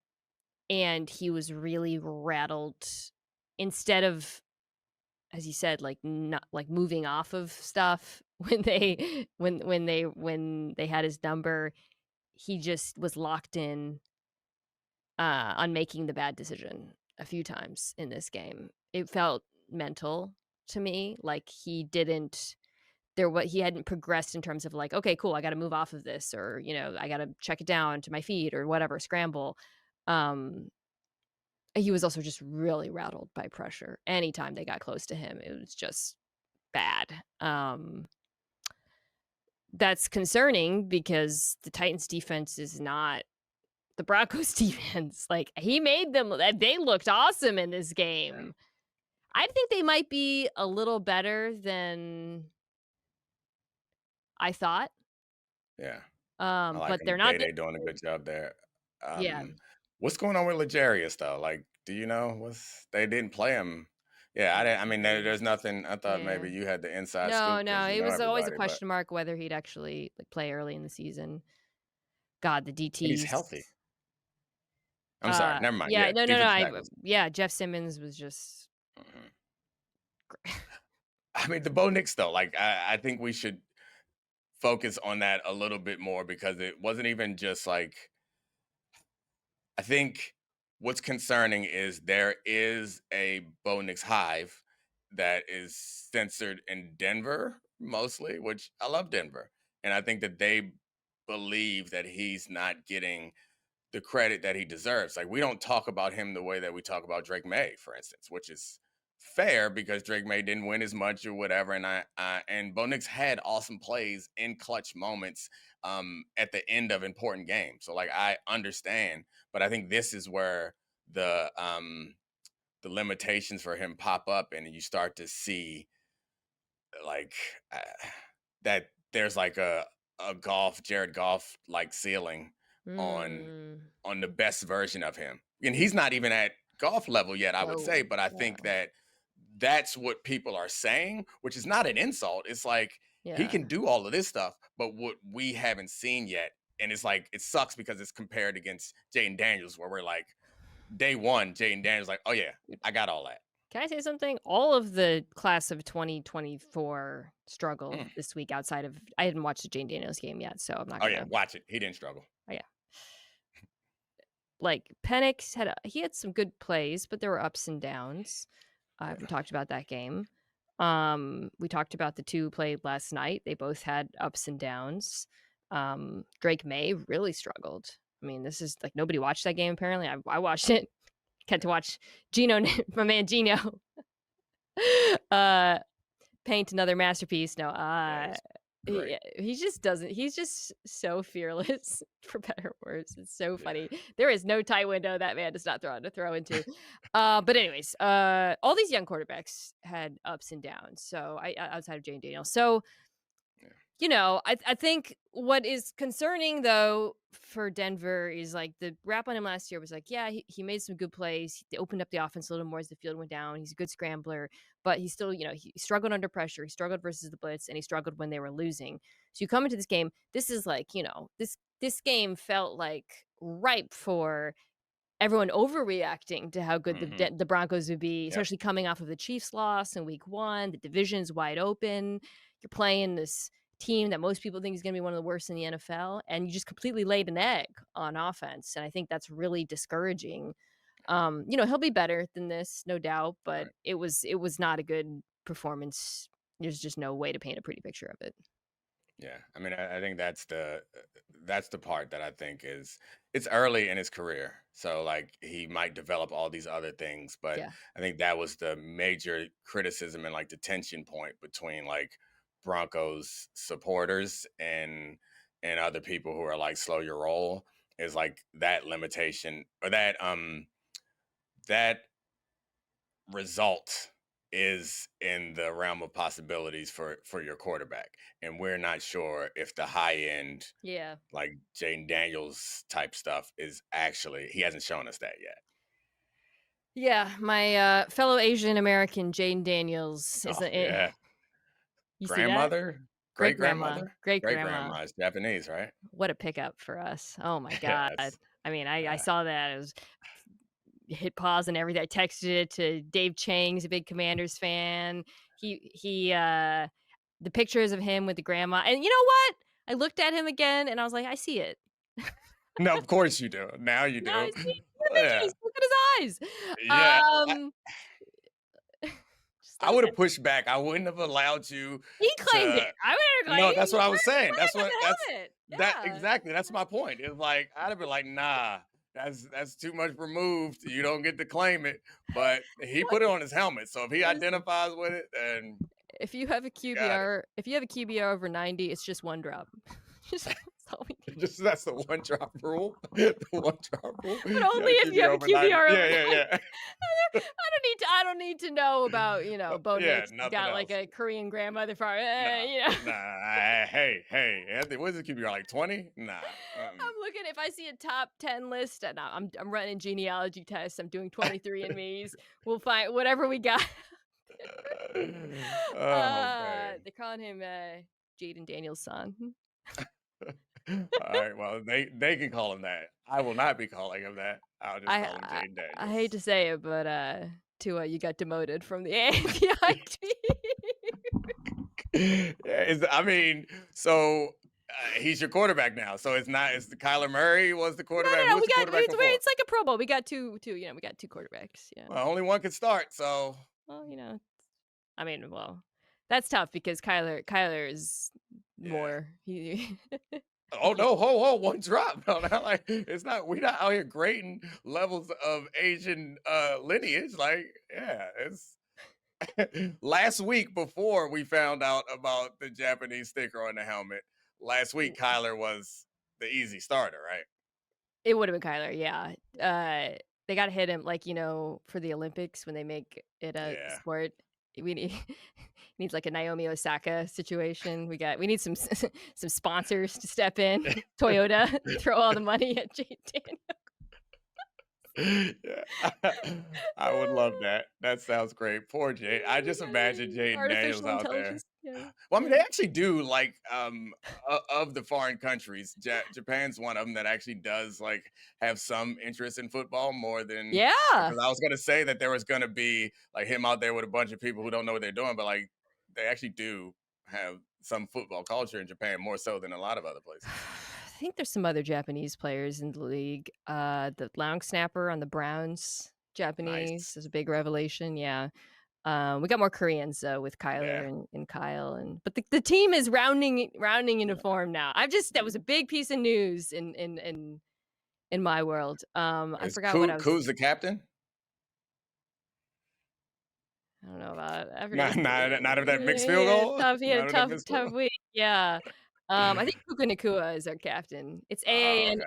and he was really rattled instead of, as you said, like, not like moving off of stuff when they had his number. He just was locked in on making the bad decision a few times in this game. It felt mental to me, like he hadn't progressed in terms of like, okay, cool, I got to move off of this, or I got to check it down to my feet or whatever, scramble. Um, he was also just really rattled by pressure. Anytime they got close to him, it was just bad. That's concerning because the Titans defense is not the Broncos defense. Like, he made them they looked awesome in this Yeah. game. I think they might be a little better than I thought, Yeah. I like but they're them. not Day doing a good job there. yeah. What's going on with Legarius though? Like, do you know what's they didn't play him? Yeah, I didn't. I mean, there's nothing. I thought Yeah. maybe you had the inside No, scoop no, because you it know was always a everybody, but question mark whether he'd actually, like, play early in the season. God, the he's healthy. DTs. I'm sorry. Never mind. Yeah, Yeah, no, no, no, defensive tackles. yeah, Jeff Simmons was just Mhm. I mean, the Bo Nix though. Like, I think we should focus on that a little bit more because it wasn't even just like I think what's concerning is there is a Bo Nix hive that is censored in Denver mostly, which I love Denver. And I think that they believe that he's not getting the credit that he deserves. Like we don't talk about him the way that we talk about Drake May, for instance, which is fair because Drake May didn't win as much or whatever. And and Bo Nix had awesome plays in clutch moments at the end of important games. So like I understand, but I think this is where the limitations for him pop up, and you start to see like uh, that there's like a golf Jared Goff like ceiling on mm, the best version of him. And he's not even at golf level yet, I would say, no, but I think no, that that's what people are saying, which is not an insult. It's like he yeah. can do all of this stuff, but what we haven't seen yet. And it's like it sucks because it's compared against Jayden Daniels, where we're like day one, Jayden Daniels like, oh yeah, I got all that. Can I say something? All of the class of 2024 struggled Mm. this week outside of I hadn't watched the Jane Daniels game yet, so I'm not Oh yeah, gonna watch it. He didn't struggle. oh, yeah. Like, Penix he had some good plays, but there were ups and downs. I Yeah. haven't talked about that game. We talked about the 2 who played last night. They both had ups and downs. Drake May really struggled. I mean, this is like nobody watched that game apparently. I watched it. Got to watch Gino, my man Gino, uh, paint another masterpiece. No, Yeah, he's great. he just doesn't. He's just so fearless, for better words. It's so Yeah. funny. There is no tight window that man does not throw into. But anyways, all these young quarterbacks had ups and downs. So outside of Jane Daniels, so Yeah. I think what is concerning though for Denver is like the rap on him last year was like, yeah, he made some good plays. They opened up the offense a little more as the field went down. He's a good scrambler, but he still, he struggled under pressure. He struggled versus the blitz, and he struggled when they were losing. So you come into this game, this is like, this game felt like ripe for everyone overreacting to how good Hmm. the Broncos would be, Yep. especially coming off of the Chiefs loss in week 1. The division's wide open. You're playing this team that most people think is going to be one of the worst in the NFL, and you just completely laid an egg on offense. And I think that's really discouraging. He'll be better than this, no doubt, but Right. it was not a good performance. There's just no way to paint a pretty picture of it. Yeah, I mean, I think that's the part that I think is it's early in his career, so like he might develop all these other things, but Yeah. I think that was the major criticism and like the tension point between like Broncos supporters and other people who are like slow your roll is like that limitation or that result is in the realm of possibilities for your quarterback, and we're not sure if the high end Yeah. like Jane Daniels type stuff is actually he hasn't shown us that yet. Yeah, my fellow Asian American Jane Daniels is Oh yeah, you see that? grandmother, great Great grandma, grandmother, great great grandma. grandma is Japanese, right? What a pickup for us. Oh my god. Yes. I mean, I Uh, saw that. It was hit pause and everything. I texted it to Dave Chang, he's a big Commanders fan. The pictures of him with the grandma. And you know what? I looked at him again and I was like, I see it. no, of course you do. Now you Now I do. see it. Look at Yeah, his look at his yeah. eyes. Just I like I would said, have pushed back. I wouldn't have allowed you he claimed it. to. I would have No, claimed that's he what I earned was saying. the helmet. That Yeah. exactly. That's my point. It's like I'd have been like, nah, that's too much removed. You don't get to claim it. But he What put it on his helmet. So if he listen, identifies with it, then if you have a got it. QBR over 90, it's just one drop. Just all we need. Just that's the one drop rule. The one drop rule. But only if you have a QBR. Yeah. I don't need to know about, Bo Nix. He's Nothing got else. like a Korean grandmother for Nah. Hey, Anthony, what is the QBR, like 20? Nah. I'm looking, if I see a top 10 list, and I'm running genealogy tests. I'm doing 23andMe's. We'll find whatever we got. They're calling him Jayden Daniels' son. All right, well, they can call him that. I will not be calling him that. I'll just call him Jayden Daniels. I hate to say it, but Tua, you got demoted from the AAPI team. So he's your quarterback now. So it's Kyler Murray was the quarterback. No, it's like a Pro Bowl. We got two. We got two quarterbacks. Yeah. Well, only one could start. So. Well, that's tough because Kyler is more. Oh no! Ho! One drop. No, not like it's not. We're not out here grading levels of Asian lineage. Like, yeah, it's last week before we found out about the Japanese sticker on the helmet. Last week, Kyler was the easy starter, right? It would have been Kyler, yeah. They got to hit him, like, for the Olympics when they make it a sport. We needs like a Naomi Osaka situation. We need some sponsors to step in. Toyota, throw all the money at Jayden Daniels. Yeah. I would love that. That sounds great. Poor Jay. I just imagine Jayden Daniels out there. Yeah. Well, I mean, they actually do like of the foreign countries. Japan's one of them that actually does like have some interest in football more than Because I was gonna say that there was gonna be like him out there with a bunch of people who don't know what they're doing, but like they actually do have some football culture in Japan more so than a lot of other places. I think there's some other Japanese players in the league. The long snapper on the Browns, Japanese, is a big revelation. Yeah. We got more Koreans though with Kyler and Kyle, but the team is rounding into form now. That was a big piece of news in my world. I forgot what I was. Who's the captain? I don't know about not of that mixed field goal. Tough week. Yeah. I think Puka Nacua is our captain. It's AANPI.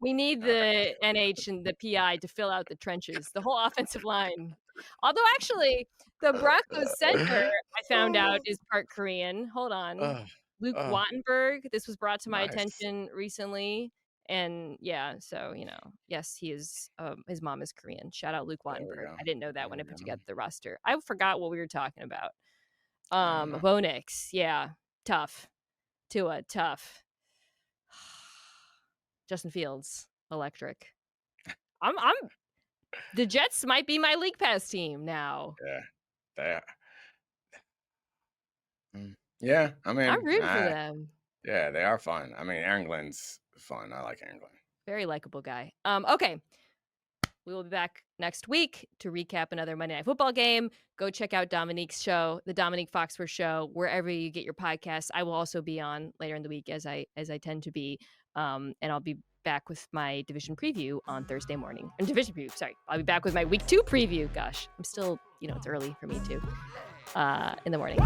We need the NH and the PI to fill out the trenches. The whole offensive line. Although actually, the Broncos center I found out is part Korean. Hold on, Luke Wattenberg. This was brought to my attention recently, and so yes, he is. His mom is Korean. Shout out Luke Wattenberg. I didn't know that when I put together the roster. I forgot what we were talking about. Bo Nix, tough. Tua, tough. Justin Fields, electric. The Jets might be my league pass team now. Yeah, I mean, I'm rooting for them. Yeah, they are fun. I mean, Aaron Glenn's fun. I like Aaron Glenn. Very likable guy. Okay. We will be back next week to recap another Monday Night Football game. Go check out Domonique's show, the Domonique Foxworth Show, wherever you get your podcasts. I will also be on later in the week as I tend to be. And I'll be back with my division preview on Thursday morning. I'll be back with my week 2 preview. Gosh, I'm still, it's early for me too. In the morning.